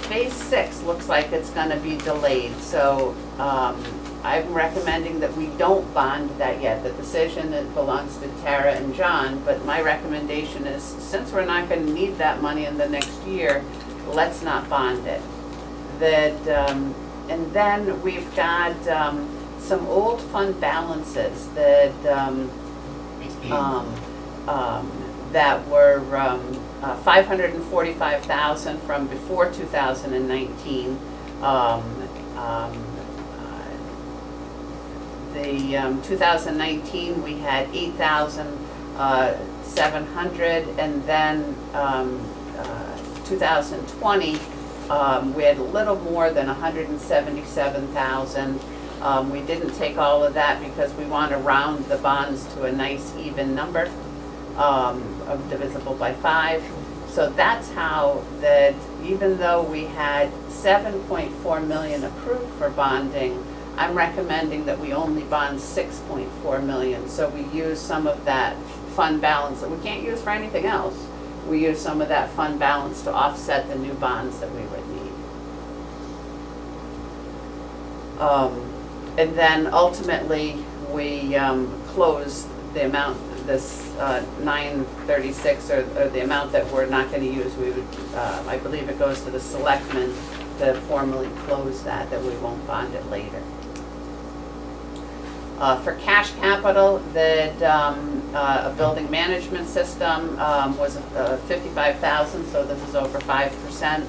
phase 6 looks like it's going to be delayed. So I'm recommending that we don't bond that yet. The decision that belongs to Tara and John, but my recommendation is, since we're not going to need that money in the next year, let's not bond it. And then we've got some old fund balances that that were $545,000 from before 2019. The 2019 we had 8,700, and then 2020 we had a little more than 177,000. We didn't take all of that because we want to round the bonds to a nice even number, divisible by 5. So that's how that, even though we had 7.4 million approved for bonding, I'm recommending that we only bond 6.4 million. So we use some of that fund balance that we can't use for anything else. We use some of that fund balance to offset the new bonds that we would need. And then ultimately we close the amount, this 936, or the amount that we're not going to use. We would, I believe it goes to the selectmen to formally close that we won't bond it later. For cash capital, that a building management system was 55,000, so this is over 5%.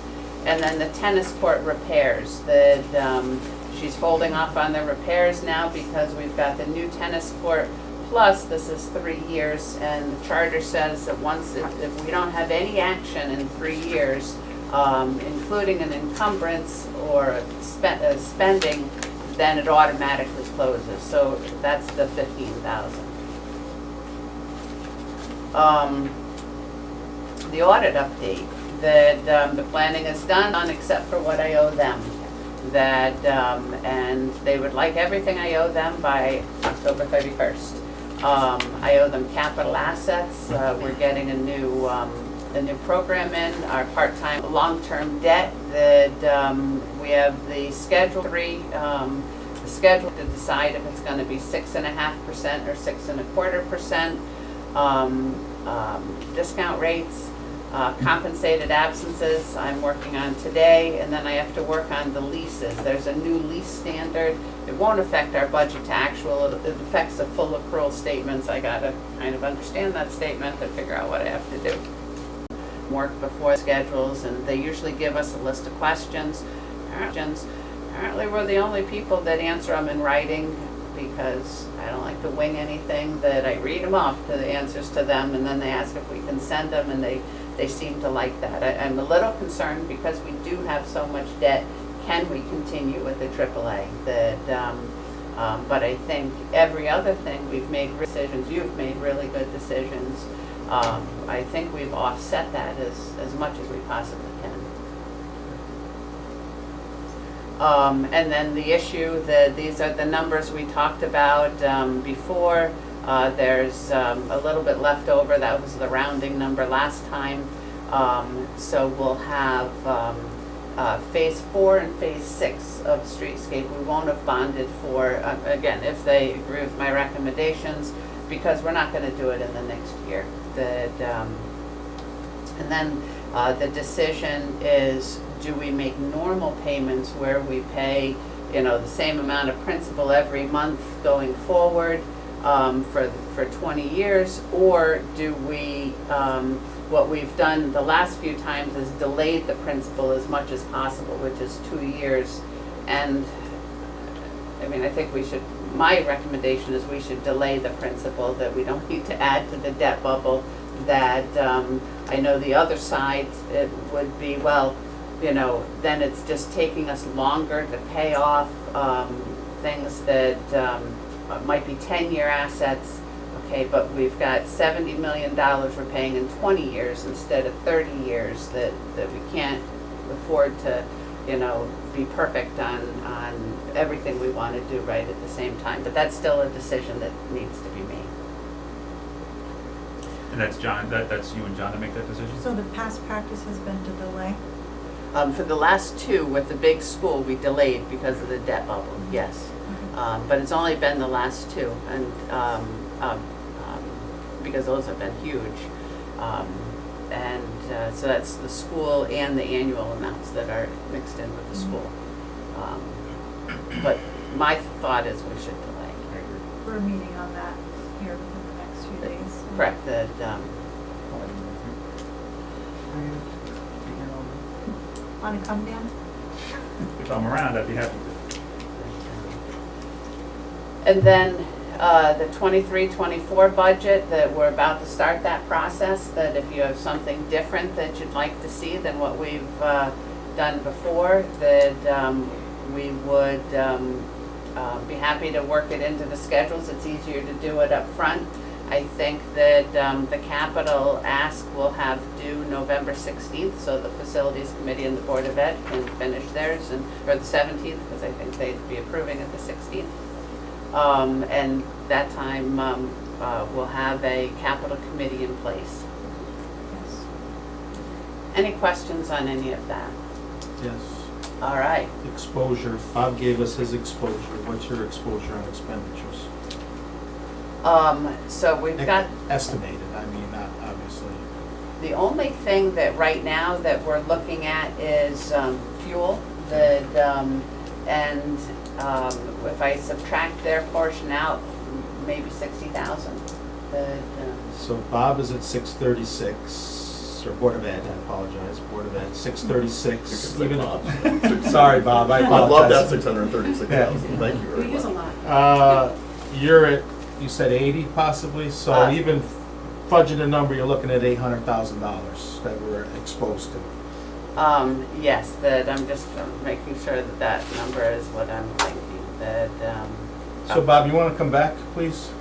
And then the tennis court repairs, that she's holding off on the repairs now because we've got the new tennis court. Plus, this is 3 years, and the charter says that once, if we don't have any action in 3 years, including an encumbrance or spending, then it automatically closes. So that's the 15,000. The audit update, that the planning is done except for what I owe them. That and they would like everything I owe them by October 31st. I owe them capital assets. We're getting a new program in, our part-time long-term debt, that we have the Schedule 3, the schedule to decide if it's going to be 6.5% or 6.25%, discount rates, compensated absences I'm working on today, and then I have to work on the leases. There's a new lease standard. It won't affect our budget to actual, it affects the full accrual statements. I gotta kind of understand that statement to figure out what I have to do. Work before schedules, and they usually give us a list of questions. Apparently we're the only people that answer them in writing, because I don't like to wing anything, that I read them off to the answers to them, and then they ask if we can send them, and they seem to like that. I'm a little concerned because we do have so much debt. Can we continue with the AAA? But I think every other thing we've made decisions, you've made really good decisions. I think we've offset that as much as we possibly can. And then the issue, these are the numbers we talked about before. There's a little bit left over, that was the rounding number last time. So we'll have phase 4 and phase 6 of streetscape. We won't have bonded for, again, if they agree with my recommendations, because we're not gonna do it in the next year. And then the decision is, do we make normal payments where we pay, the same amount of principal every month going forward for 20 years, or do we, what we've done the last few times is delayed the principal as much as possible, which is 2 years. And I think we should, my recommendation is we should delay the principal, that we don't need to add to the debt bubble. That I know the other side, it would be, well, then it's just taking us longer to pay off things that might be 10-year assets. Okay, but we've got $70 million we're paying in 20 years instead of 30 years, that we can't afford to, be perfect on everything we want to do right at the same time. But that's still a decision that needs to be made.
And that's John, that's you and John to make that decision?
So the past practice has been to delay?
For the last two with the big school, we delayed because of the debt bubble, yes. But it's only been the last two, and because those have been huge. So that's the school and the annual amounts that are mixed in with the school. But my thought is we should delay.
We're meeting on that here within the next few days.
Correct, that,
Want to come down?
If I'm around, I'd be happy to.
and then the 23-24 budget, that we're about to start that process, that if you have something different that you'd like to see than what we've done before, that we would be happy to work it into the schedules. It's easier to do it up front. I think that the capital ask will have due November 16th, so the Facilities Committee and the Board of Ed can finish theirs, or the 17th, because I think they'd be approving it the 16th. And that time we'll have a capital committee in place.
Yes.
Any questions on any of that?
Yes.
All right.
Exposure, Bob gave us his exposure. What's your exposure on expenditures?
So we've got,
Estimated, not obviously.
the only thing that right now that we're looking at is fuel. And if I subtract their portion out, maybe 60,000.
So Bob is at 636, or Board of Ed, I apologize, Board of Ed, 636. Sorry, Bob, I
I'd love that
apologize.
636,000, thank you
We
very
use a
much.
lot.
You're at, you said 80 possibly, so even fudging the number, you're looking at $800,000 that we're exposed to.
Yes, that I'm just making sure that that number is what I'm thinking. That
So Bob, you want to come back, please?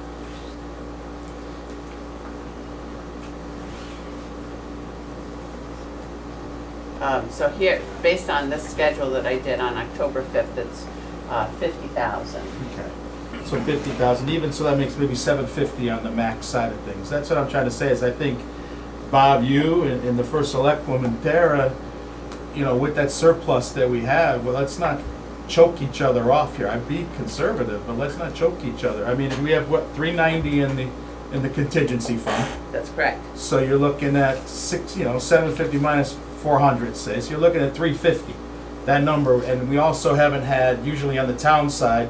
so here, based on this schedule that I did on October 5th, it's 50,000.
Okay. So 50,000, even so that makes maybe 750 on the max side of things. That's what I'm trying to say, is I think, Bob, you and the first select woman, Tara, with that surplus that we have, well, let's not choke each other off here. I'd be conservative, but let's not choke each other. We have, what, 390 in the contingency fund.
That's correct.
So you're looking at 750 minus 400, say, so you're looking at 350. That number, and we also haven't had, usually on the town side,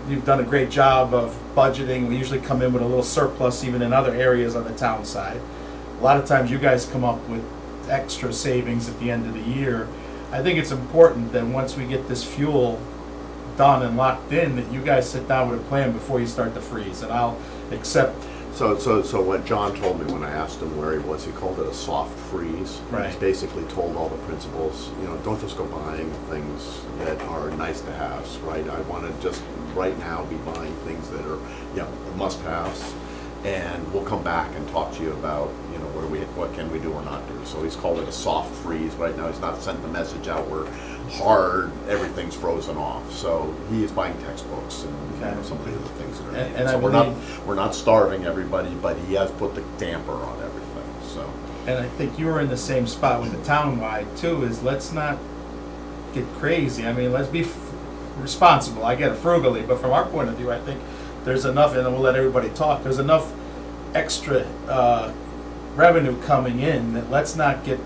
you've done a great job of budgeting. We usually come in with a little surplus even in other areas on the town side. A lot of times you guys come up with extra savings at the end of the year. I think it's important that once we get this fuel done and locked in, that you guys sit down with a plan before you start to freeze, and I'll accept.
So what John told me when I asked him where he was, he called it a soft freeze.
Right.
He's basically told all the principals, don't just go buying things that are nice to haves, right? I want to just right now be buying things that are, must haves. and we'll come back and talk to you about, you know, what can we do or not do. So he's called it a soft freeze. Right now, he's not sending the message out where hard, everything's frozen off. So he is buying textbooks and you know, some of the other things that are needed.
And
so
I
we're not starving everybody, but he has put the damper on everything, so.
And I think you were in the same spot with the townwide too, is let's not get crazy. I mean, let's be responsible. I get it frugally, but from our point of view, I think there's enough, and then we'll let everybody talk, there's enough extra revenue coming in that let's not get,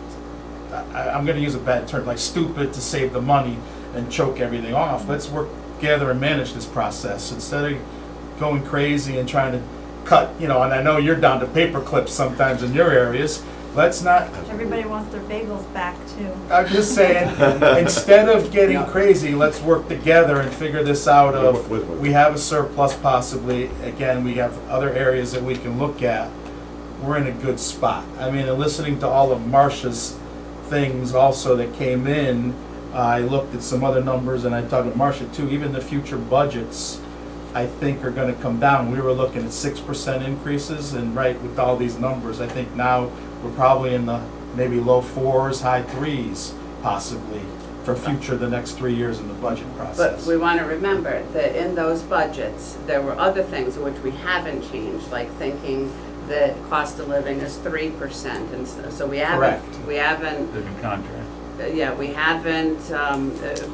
I'm gonna use a bad term, like stupid to save the money and choke everything off. Let's work together and manage this process instead of going crazy and trying to cut, you know, and I know you're down to paper clips sometimes in your areas. Let's not,
Everybody wants their bagels back too.
I'm just saying, instead of getting crazy, let's work together and figure this out of, we have a surplus possibly, again, we have other areas that we can look at. We're in a good spot. I mean, and listening to all of Marcia's things also that came in, I looked at some other numbers and I talked to Marcia too, even the future budgets, I think are gonna come down. We were looking at 6% increases, and right, with all these numbers, I think now we're probably in the maybe low 4s, high 3s, possibly, for future, the next 3 years in the budget
But
process.
we want to remember that in those budgets, there were other things which we haven't changed, like thinking that cost of living is 3%, and so we haven't,
Correct.
we haven't,
The new contract.
yeah, we haven't,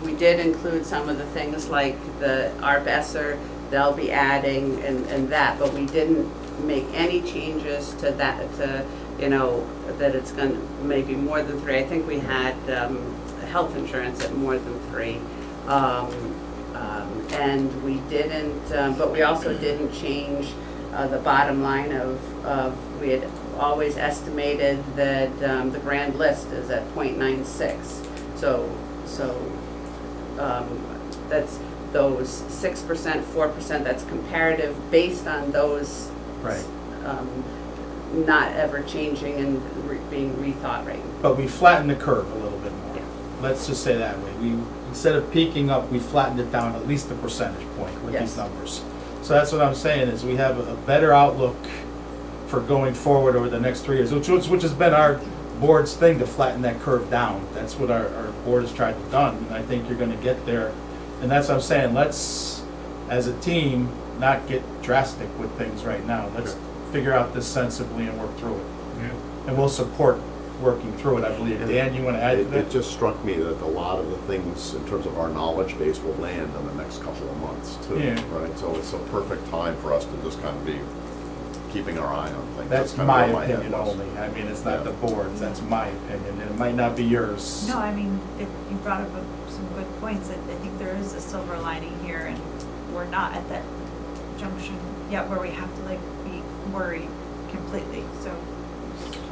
we did include some of the things like the ARP ESSER, they'll be adding and that, but we didn't make any changes to that, to, you know, that it's going to maybe more than 3. I think we had health insurance at more than 3. And we didn't, but we also didn't change the bottom line of, we had always estimated that the grand list is at 0.96. So that's those 6%, 4%, that's comparative based on those
Right.
not ever changing and being rethought right.
But we flattened the curve a little bit more.
Yeah.
Let's just say that way. We, instead of peaking up, we flattened it down at least a percentage point with
Yes.
these numbers. So that's what I'm saying, is we have a better outlook for going forward over the next 3 years, which has been our board's thing, to flatten that curve down. That's what our board has tried to done, and I think you're gonna get there. And that's what I'm saying, let's, as a team, not get drastic with things right now. Let's figure out this sensibly and work through it.
Yeah.
And we'll support working through it, I believe. Dan, you wanna add to
It
that?
just struck me that a lot of the things in terms of our knowledge base will land in the next couple of months too,
Yeah.
right? So it's a perfect time for us to just kind of be keeping our eye on things.
That's
kind of
my
where head
opinion
was.
only. I mean, it's not
Yeah.
the board's, that's my opinion, and it might not be yours.
No, I mean, you brought up some good points. I think there is a silver lining here, and we're not at that junction yet where we have to like be worried completely. So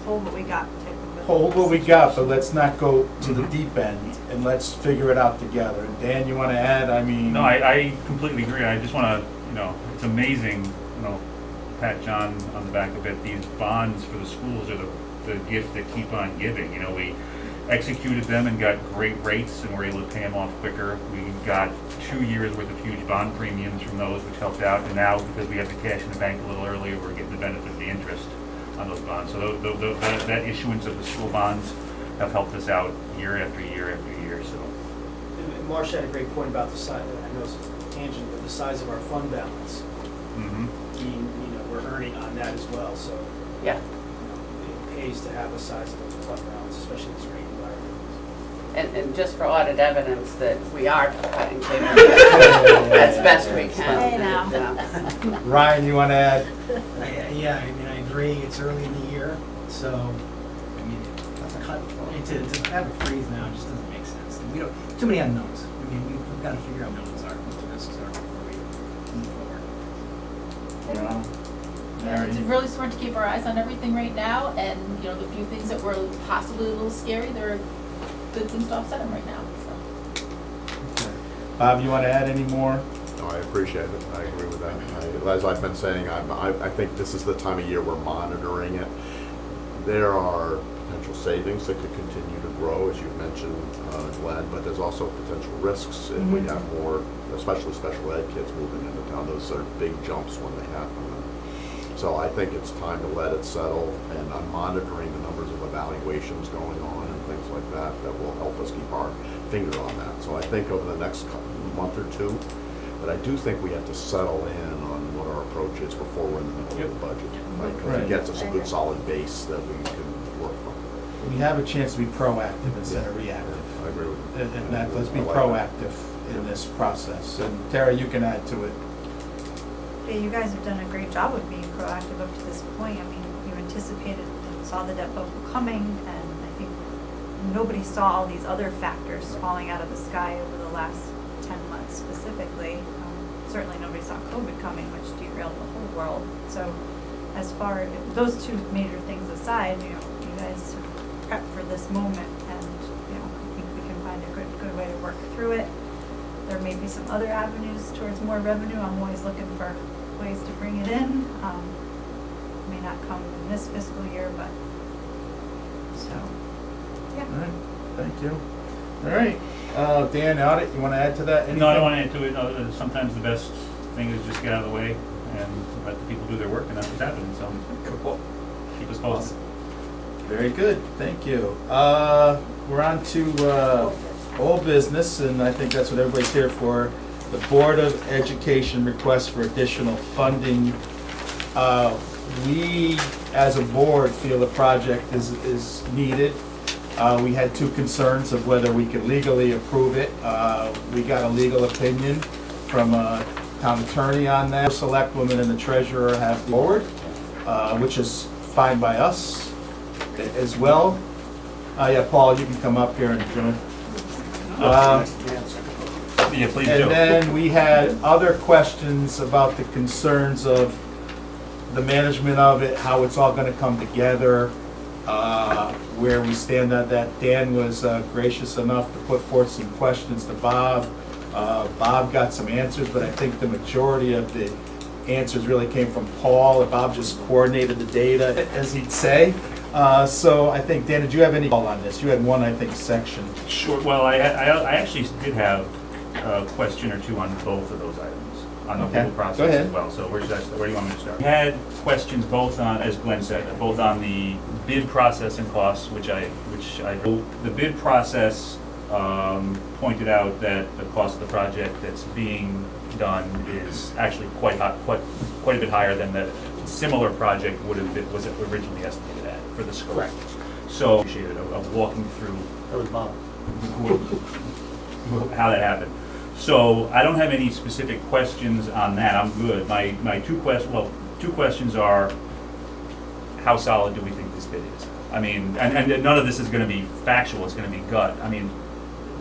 hold what we got type of.
Hold what we got, but let's not go to the deep end, and let's figure it out together. And Dan, you wanna add? I mean.
No, I completely agree. I just want to, you know, it's amazing, you know, pat John on the back a bit. These bonds for the schools are the gift that keep on giving. You know, we executed them and got great rates and were able to pay them off quicker. We got 2 years worth of huge bond premiums from those, which helped out. And now, because we have the cash in the bank a little earlier, we're getting the benefit of the interest on those bonds. So that issuance of the school bonds have helped us out year after year after year. So.
And Marcia had a great point about the size, I know it's a tangent, but the size of our fund balance.
Mm-hmm.
Being, we're earning on that as well, so,
Yeah,
it pays to have a sizable fund balance, especially in this rate environment.
and just for audit evidence that we are cutting paper as best we can.
Hey now.
And,
Ryan, you wanna add?
Yeah, I agree, it's early in the year, so, to have a freeze now just doesn't make sense. We don't, too many unknowns. We've got to figure out what the risks are before we move forward.
It's really smart to keep our eyes on everything right now, and, the few things that were possibly a little scary, there are good things to offset them right now, so.
Bob, you wanna add any more?
No, I appreciate it. I agree with that. As I've been saying, I think this is the time of year we're monitoring it. There are potential savings that could continue to grow, as you mentioned, Glenn, but there's also potential risks if we have more, especially special ed kids moving into town. Those are big jumps when they happen. So I think it's time to let it settle, and I'm monitoring the numbers of evaluations going on and things like that that will help us keep our finger on that. So I think over the next month or two, but I do think we have to settle in on what our approach is before we're in the middle of the budget. Right? 'Cause
Right.
it gets us a good solid base that we can work from.
We have a chance to be proactive instead of reactive.
I agree with you.
And that, let's be
I like that.
proactive in this process. And Tara, you can add to it.
Yeah, you guys have done a great job of being proactive up to this point. I mean, you anticipated and saw the debt bubble coming, and I think nobody saw all these other factors falling out of the sky over the last 10 months specifically. Certainly nobody saw COVID coming, which derailed the whole world. So as far, those two major things aside, you know, you guys have prepped for this moment, and, you know, I think we can find a good way to work through it. There may be some other avenues towards more revenue. I'm always looking for ways to bring it in. May not come in this fiscal year, but, so, yeah.
All right, thank you. All right, Dan, audit, you want to add to that?
No, I don't
Anything?
want to add to it. Sometimes the best thing is just get out of the way and let the people do their work, and that's what's happening, so keep us posted.
Very good, thank you. We're on to old business, and I think that's what everybody's here for. The Board of Education request for additional funding. We, as a board, feel the project is needed. We had two concerns of whether we could legally approve it. We got a legal opinion from a town attorney on that. The selectwoman and the treasurer have the board, which is fine by us as well. Yeah, Paul, you can come up here and join.
Yeah, please
And
do.
then we had other questions about the concerns of the management of it, how it's all gonna come together, where we stand on that. Dan was gracious enough to put forth some questions to Bob. Bob got some answers, but I think the majority of the answers really came from Paul, and Bob just coordinated the data, as he'd say. So I think, Dan, did you have any call on this? You had one, I think, section.
Sure, well, I actually did have a question or two on both of those items, on the
Okay,
whole
go
process
ahead.
as well. So where do you want me to start? We had questions both on, as Glenn said, both on the bid process and costs, which I the bid process pointed out that the cost of the project that's being done is actually quite a bit higher than the similar project was originally estimated at for the scope.
Correct.
So, appreciated of walking through
That was Bob.
how that happened. So I don't have any specific questions on that. I'm good. My two questions are, how solid do we think this bid is? I mean, and none of this is going to be factual. It's going to be gut. I mean,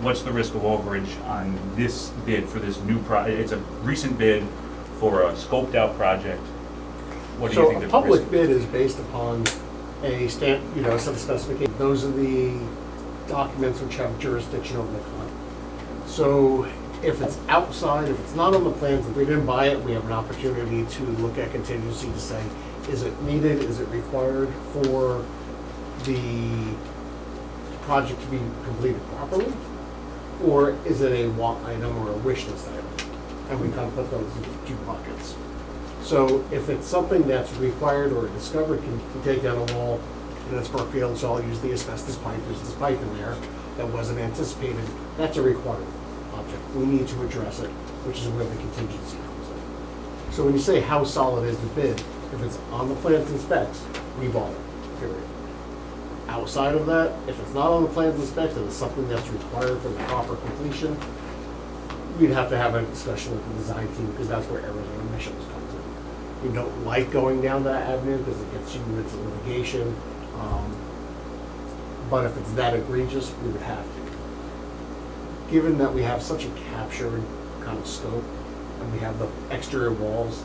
what's the risk of overage on this bid for this new it's a recent bid for a scoped out project. What do you think
So
the
a public
risk?
bid is based upon a set of specifications. Those are the documents which have jurisdiction over the client. So if it's outside, if it's not on the plans, if we didn't buy it, we have an opportunity to look at contingency to say, is it needed, is it required for the project to be completed properly? Or is it a want item or a wish list item? And we kind of put those into two buckets. So if it's something that's required or discovered, can take down a wall in its Brookfield, so I'll use the asbestos pipe, there's this pipe in there that wasn't anticipated, that's a required object. We need to address it, which is where the contingency comes in. So when you say how solid is the bid, if it's on the plans and specs, we bought it, period. Outside of that, if it's not on the plans and specs and it's something that's required for the proper completion, we'd have to have a discussion with the design team, because that's where errors and omissions comes in. We don't like going down that avenue because it gets you into litigation. But if it's that egregious, we would have to. Given that we have such a captured kind of scope, and we have the exterior walls,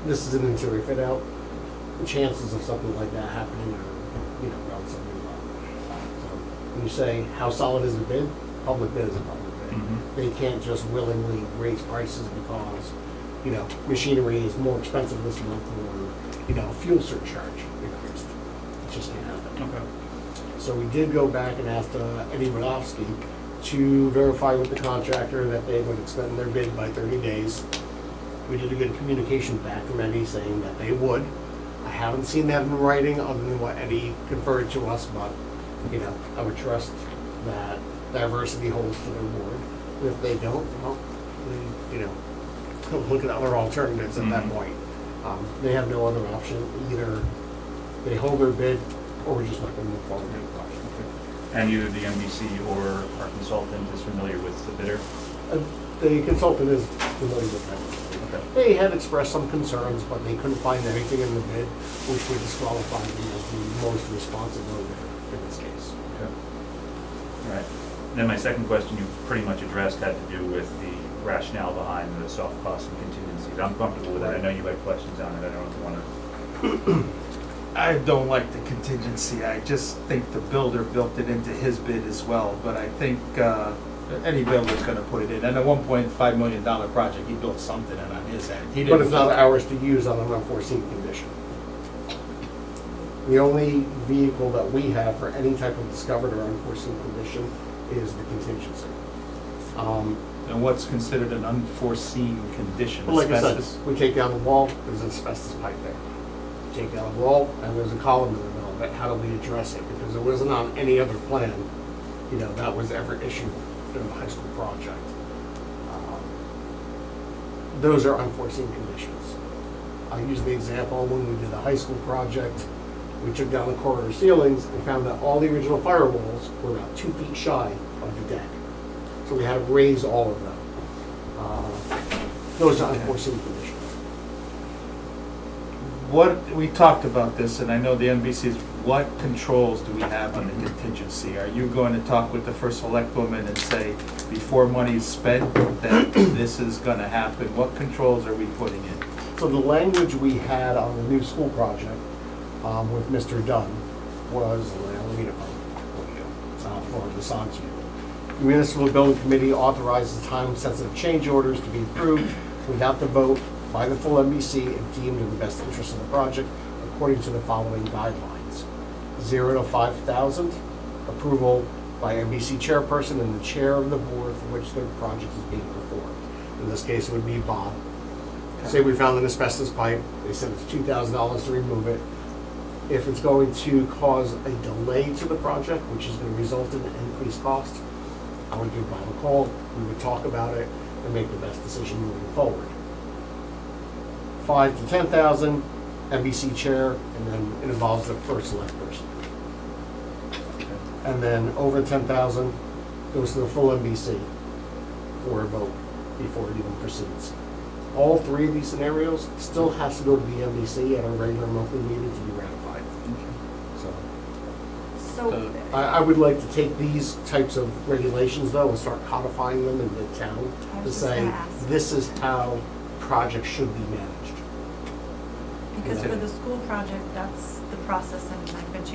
this is an interior fit out, the chances of something like that happening are, relatively low. So when you say, how solid is the bid? Public bid is a public bid.
Mhm.
They can't just willingly raise prices because, machinery is more expensive this month, or, fuel surcharge increased. It just can't happen.
Okay.
So we did go back and asked Eddie Rodofsky to verify with the contractor that they would extend their bid by 30 days. We did get a communication back from Eddie saying that they would. I haven't seen that in writing other than what Eddie conferred to us, but, you know, I would trust that diversity holds to their word. And if they don't, well, we, you know, look at other alternatives at that point. They have no other option. Either they hold their bid or we're just not going to move forward with the project.
And either the MBC or our consultant is familiar with the bidder?
The consultant is familiar with that.
Okay.
They had expressed some concerns, but they couldn't find anything in the bid which would disqualify them as the most responsive bidder in this case.
Okay. All right. Then my second question you pretty much addressed had to do with the rationale behind the soft costs and contingencies. I'm comfortable with that. I know you had questions on it. I don't know if you want to.
I don't like the contingency. I just think the builder built it into his bid as well, but I think any builder's gonna put it in. And a $1.5 million project, he built something in on his end. He
But
didn't.
it's not ours to use on an unforeseen condition. The only vehicle that we have for any type of discovered or unforeseen condition is the contingency.
And what's considered an unforeseen condition?
But like I said,
Asbestos?
we take down the wall, there's an asbestos pipe there. Take down the wall, and there's a column in the middle of it. How do we address it? Because it wasn't on any other plan, you know, that was ever issued during the high school project. Those are unforeseen conditions. I use the example when we did the high school project, we took down the corridor ceilings and found that all the original firewalls were about 2 feet shy of the deck. So we had to raise all of them. Those are unforeseen conditions.
We talked about this, and I know the NBC's, what controls do we have on the contingency? Are you going to talk with the first select woman and say, before money's spent, that this is gonna happen? What controls are we putting in?
So the language we had on the new school project with Mr. Dunn was, I'll read it for the Sans unit. The Municipal Building Committee authorizes time-sensitive change orders to be approved without the vote by the full MBC if deemed in the best interest of the project according to the following guidelines. 0 to 5,000, approval by MBC chairperson and the chair of the board for which the project is being performed. In this case, it would be Bob. Say we found an asbestos pipe, they said it's $2,000 to remove it. If it's going to cause a delay to the project, which is going to result in an increased cost, I would give Bob a call, we would talk about it, and make the best decision moving forward. 5 to 10,000, MBC chair, and then it involves the first select person. And then over 10,000, goes to the full MBC for a vote before it even proceeds. All three of these scenarios still has to go to the MBC at a regular monthly meeting to be ratified.
So,
I would like to take these types of regulations though and start codifying them in the town
I
to
was just
say,
gonna ask.
this is how projects should be managed.
because for the school project, that's the process, and I've been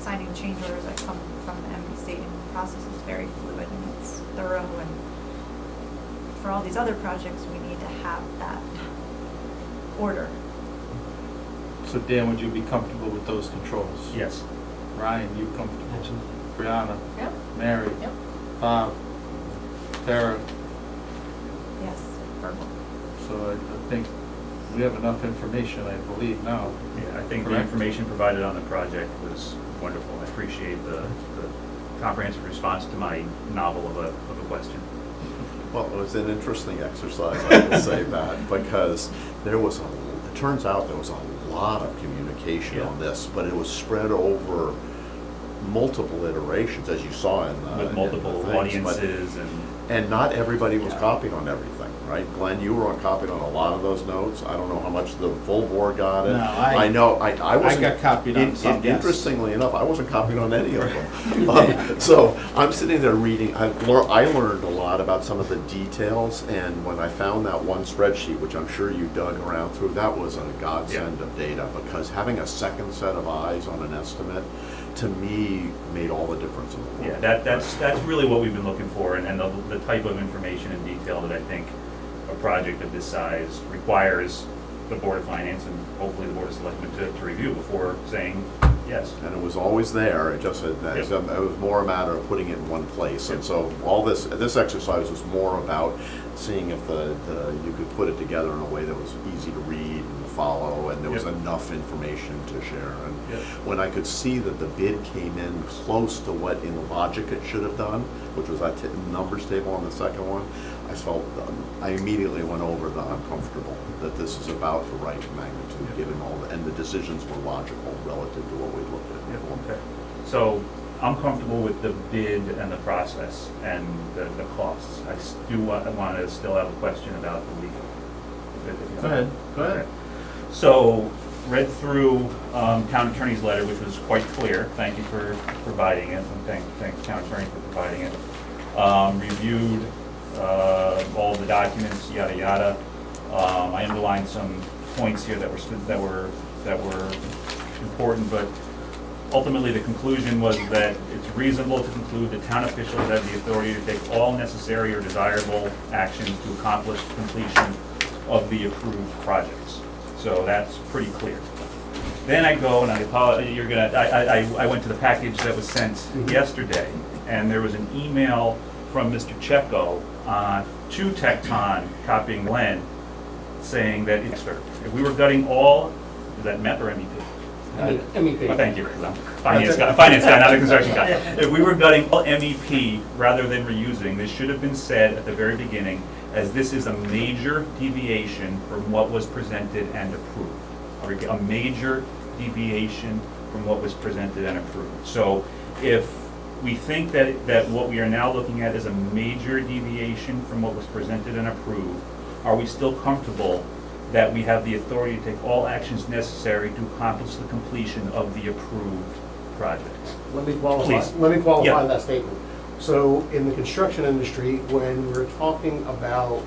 signing change orders that come from the MBC, and the process is very fluid and it's thorough, and for all these other projects, we need to have that order.
So Dan, would you be comfortable with those controls?
Yes.
Ryan, you comfortable? Brianna?
Yep.
Mary?
Yep.
Bob? Tara?
Yes, verbal.
So I think we have enough information, I believe, now.
Yeah, I think the
Correct.
information provided on the project was wonderful. I appreciate the comprehensive response to my novel of a question.
Well, it was an interesting exercise, I will say that, because it turns out there was a lot of communication on this, but it was spread over multiple iterations, as you saw in the
With multiple
in the things, but-
audiences
And not everybody was
Yeah.
copied on everything, right? Glenn, you were copied on a lot of those notes. I don't know how much the full board got it.
No,
I know, I wasn't.
got copied on some, yes.
Interestingly enough, I wasn't copied on any of them. So I'm sitting there reading, I learned a lot about some of the details, and when I found that one spreadsheet, which I'm sure you dug around through, that was a godsend of data, because having a second set of eyes on an estimate, to me, made all the difference in the world.
Yeah, that's really what we've been looking for, and the type of information and detail that I think a project of this size requires the Board of Finance and hopefully the Board of Selectmen to review before saying yes.
And it was always there, it just, it was more a matter of putting it in one place. And so all this exercise was more about seeing if you could put it together in a way that was easy to read and follow, and there was enough information to share. And when I could see that the bid came in close to what in logic it should have done, which was that numbers table on the second one, I immediately went over the uncomfortable, that this is about the right magnitude, given all and the decisions were logical relative to what we looked at before.
Okay. So I'm comfortable with the bid and the process and the costs. I do want to still have a question about the legal.
Go ahead.
Okay. So read through town attorney's letter, which was quite clear. Thank you for providing it, and thank the town attorney for providing it. Reviewed all the documents, yada yada. I underlined some points here that were important, but ultimately the conclusion was that it's reasonable to conclude that town officials have the authority to take all necessary or desirable actions to accomplish completion of the approved projects. So that's pretty clear. Then I go, and I apologize, I went to the package that was sent yesterday, and there was an email from Mr. Checo to Tecton, copying Len, saying that if we were gutting all, is that MEP or MEP?
MEP.
Oh, thank you, because I'm finance guy, not a construction guy. If we were gutting all MEP rather than reusing, this should have been said at the very beginning, as this is a major deviation from what was presented and approved. A major deviation from what was presented and approved. So if we think that what we are now looking at is a major deviation from what was presented and approved, are we still comfortable that we have the authority to take all actions necessary to accomplish the completion of the approved projects?
Let me qualify,
Yeah.
that statement. So in the construction industry, when we're talking about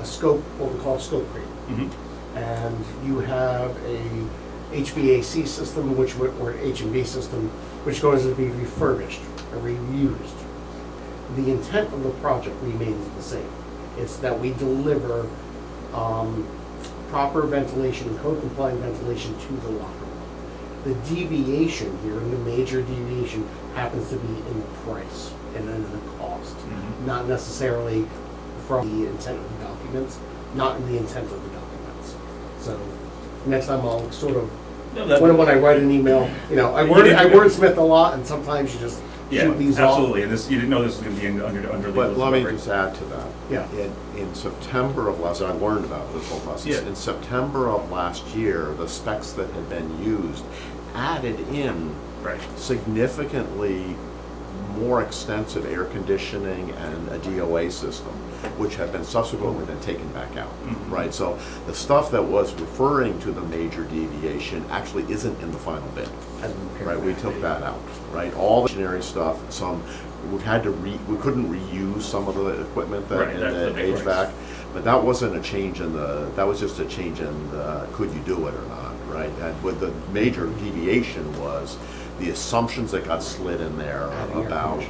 a scope, what we call scope creep, and you have a HVAC system, or an H&B system, which goes to be refurbished or reused, the intent of the project remains the same. It's that we deliver proper ventilation, code-compliant ventilation to the locker room. The deviation here, and the major deviation, happens to be in the price and in the cost, not necessarily from the intent of the documents, not in the intent of the documents. So next time I'll sort of, when I write an email, I wordsmith a lot, and sometimes you just shoot these off.
Absolutely, and you didn't know this was going to be under legal.
But let me just add to that.
Yeah.
In September of last, I learned about this whole process.
Yeah.
In September of last year, the specs that had been used added in significantly more extensive air conditioning and a DOA system, which have been subsequently been taken back out, right? So the stuff that was referring to the major deviation actually isn't in the final bid, right? We took that out, right? All the engineering stuff, we couldn't reuse some of the equipment that in the HVAC, but that wasn't a change that was just a change in could you do it or not, right? And with the major deviation was the assumptions that got slid in there about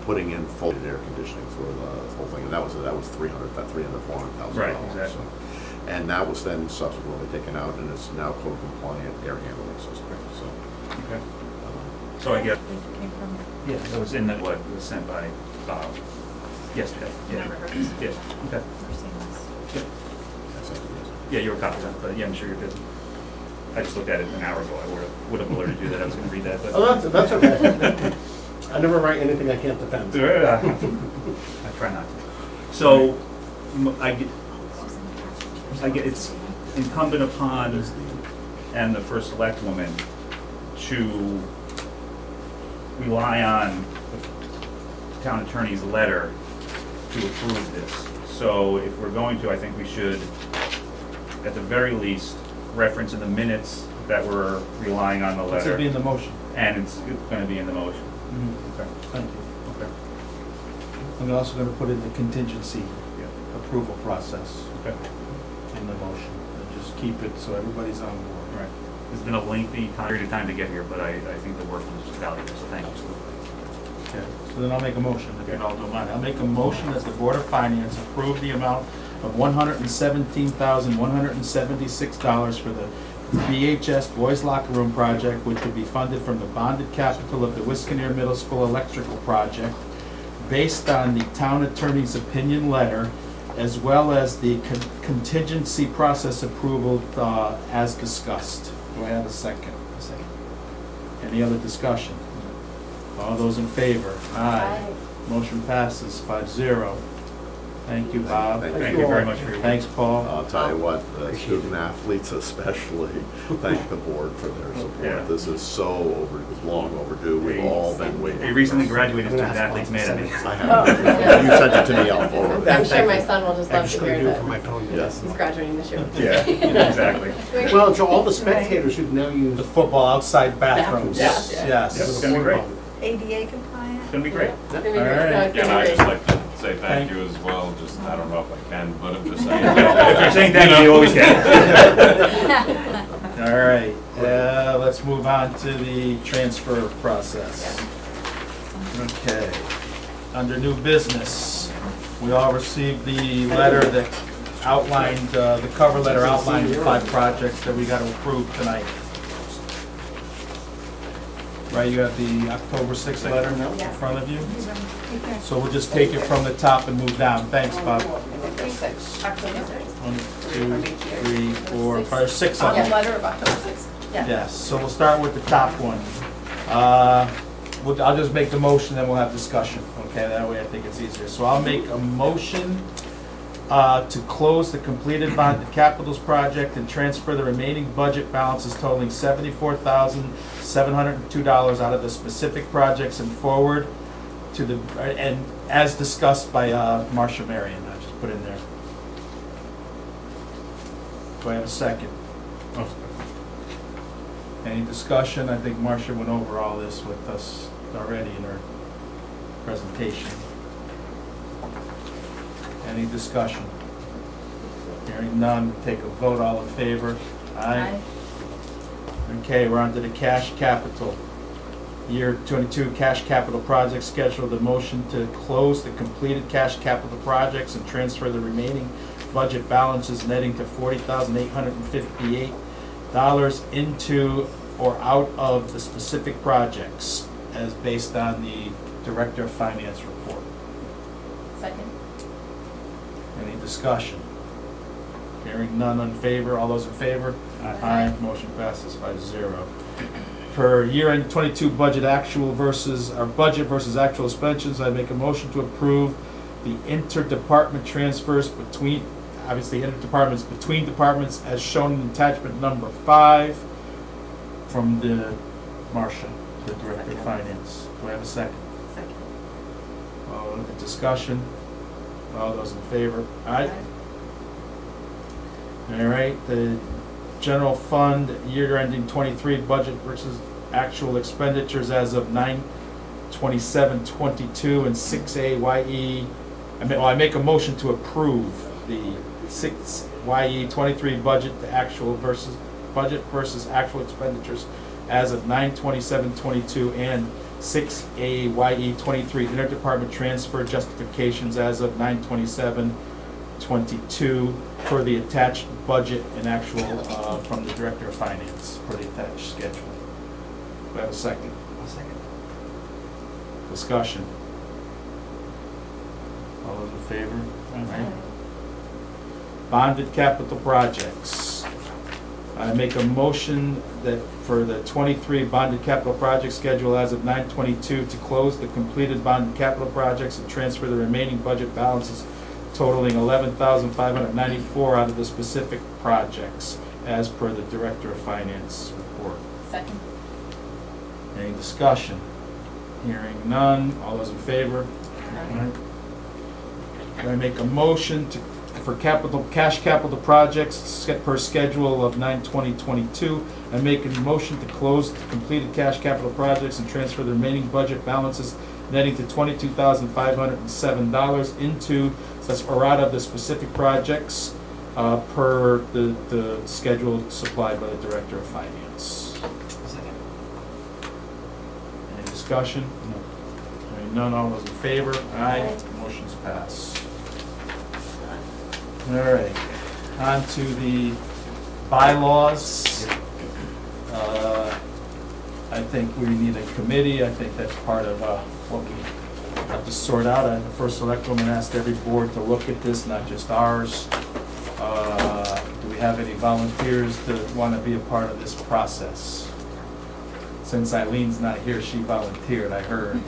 putting in full air conditioning for the whole thing, and that was $400,000.
Right, exactly.
So, and that was then subsequently taken out, and it's now code compliant air handling system. So,
Okay. So I get,
Came from,
that was in what was sent by Bob yesterday.
never heard of this,
Okay.
never seen this.
that's it.
Yeah, you were copied on, but yeah, I'm sure you're busy. I just looked at it an hour ago. I would have alerted you that I was going to read that. But
Oh, that's okay. I never write anything I can't defend.
I try not to. So I get it's incumbent upon and the first select woman to rely on the town attorney's letter to approve this. So if we're going to, I think we should, at the very least, reference in the minutes that we're relying on the
Let's
letter.
be in the motion.
And it's going to be in the motion. Okay.
Thank you.
Okay.
I'm also going to put in the contingency approval process
Okay.
in the motion. And just keep it so everybody's on board.
Right. It's been a lengthy period of time to get here, but I think the work was valuable, so thank you.
Okay, so then I'll make a motion, if you
Okay.
all don't mind. I'll make a motion that the Board of Finance approve the amount of $117,176 for the BHS Boys Locker Room project, which would be funded from the bonded capital of the Wisconsin Middle School electrical project, based on the town attorney's opinion letter, as well as the contingency process approval as discussed. Do I have a second?
Second.
Any other discussion? All those in favor? Aye. Motion passes 5-0. Thank you, Bob.
Thank you very much for your.
Thanks, Paul.
I'll tell you what, the student athletes especially thank the board for their
Yeah.
support. This is so long overdue. We've all been waiting.
He recently graduated student athletes made it.
I have. You sent it to me, I'll forward it.
I'm sure my son will just
I'm
love
just
to
gonna
hear
do it
that
from my phone.
Yes.
he's graduating this year.
Yeah.
Exactly.
Well, to all the spectators who've now used.
The football outside bathrooms.
Yes.
Yes.
It's gonna be great.
ADA compliant.
It's gonna be great.
It's gonna be
All
great.
right.
No, it's
Yeah, and
gonna
I'd
be
just
great.
like to say thank you as well, just, I don't know if I can, but I'm just saying.
If you're saying thank you, you always can.
All right, let's move on to the transfer process. Okay, under new business, we all received the letter that outlined, the cover letter outlined the 5 projects that we got to approve tonight. Right, you have the October 6th letter in front of you? So we'll just take it from the top and move down. Thanks, Bob. 1, 2, 3, 4, 5, 6 of them.
Letter of October 6th.
Yes, so we'll start with the top one. I'll just make the motion, then we'll have discussion, okay? That way I think it's easier. So I'll make a motion to close the completed bonded capitals project and transfer the remaining budget balances totaling $74,702 out of the specific projects and forward to the, and as discussed by Marcia Marion, I just put in there. Do I have a second? Any discussion? I think Marcia went over all this with us already in her presentation. Any discussion? Hearing none, take a vote, all in favor? Aye. Okay, we're on to the cash capital. Year 22 cash capital project schedule. The motion to close the completed cash capital projects and transfer the remaining budget balances netting to $40,858 into or out of the specific projects as based on the Director of Finance report.
Second.
Any discussion? Hearing none in favor, all those in favor? Aye. Motion passes 5-0. For year-end 22 budget actual versus, our budget versus actual expenses, I make a motion to approve the interdepartment transfers between, obviously interdepartments between departments as shown in attachment number 5 from the Marcia, the Director of Finance. Do I have a second?
Second.
Discussion? All those in favor? Aye. All right, the general fund year ending 23 budget versus actual expenditures as of 9/27/22 and 6A I make a motion to approve the 6YE 23 budget to actual versus actual expenditures as of 9/27/22 and 6AYE 23 interdepartment transfer justifications as of 9/27/22 for the attached budget and actual from the Director of Finance for the attached schedule. Do I have a second?
I'll second.
Discussion. All those in favor? Aye. Bonded capital projects. I make a motion that for the 23 bonded capital project schedule as of 9/22 to close the completed bonded capital projects and transfer the remaining budget balances totaling $11,594 out of the specific projects as per the Director of Finance report.
Second.
Any discussion? Hearing none, all those in favor?
Aye.
Do I make a motion for cash capital projects per schedule of 9/20/22? I make a motion to close the completed cash capital projects and transfer the remaining budget balances netting to $22,507 into, or out of the specific projects per the schedule supplied by the Director of Finance.
Second.
Any discussion? No. Hearing none, all those in favor? Aye. Motion's passed. All right, on to the bylaws. I think we need a committee. I think that's part of what we have to sort out. The first selectwoman asked every board to look at this, not just ours. Do we have any volunteers that want to be a part of this process? Since Eileen's not here, she volunteered, I heard.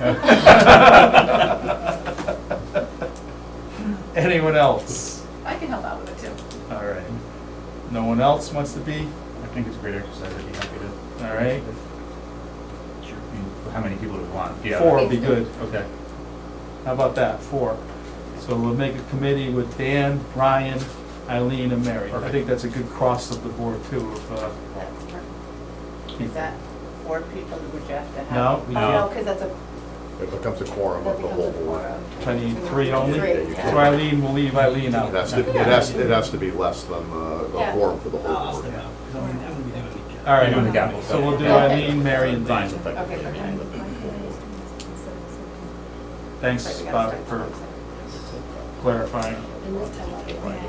Anyone else?
I can help out with it too.
All right. No one else wants to be?
I think it's a great exercise, I'd be happy to.
All right.
Sure. How many people do we want? Yeah.
4 would be good.
Okay.
How about that? 4. So we'll make a committee with Dan, Ryan, Eileen, and Mary. I think that's a good cross of the board too.
That's perfect. Is that 4 people that would you have to have?
No, we
Oh, no,
don't.
because that's a,
It becomes a quorum
that
of the
becomes
whole
a
board.
quorum.
I need 3 only.
3,
you
yeah.
So Eileen, we'll leave Eileen out.
It has to be less than a
Yeah.
quorum for the
I'll
whole board.
step out, 'cause I'm gonna be doing it.
All right.
You're doing the capital.
So we'll do
Okay.
Eileen, Mary, and Dan.
Okay, perfect.
Thanks,
Right, we gotta
Bob,
start
for
somewhere.
clarifying.
And this time I'll be quiet.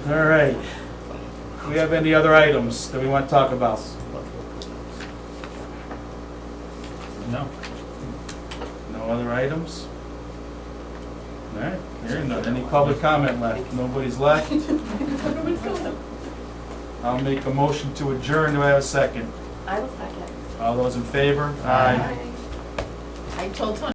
All right. Do we have any other items that we want to talk about?
No.
No other items? All right, hearing none. Any public comment left? Nobody's left? I'll make a motion to adjourn. Do I have a second?
I will second.
All those in favor? Aye.
I told Tony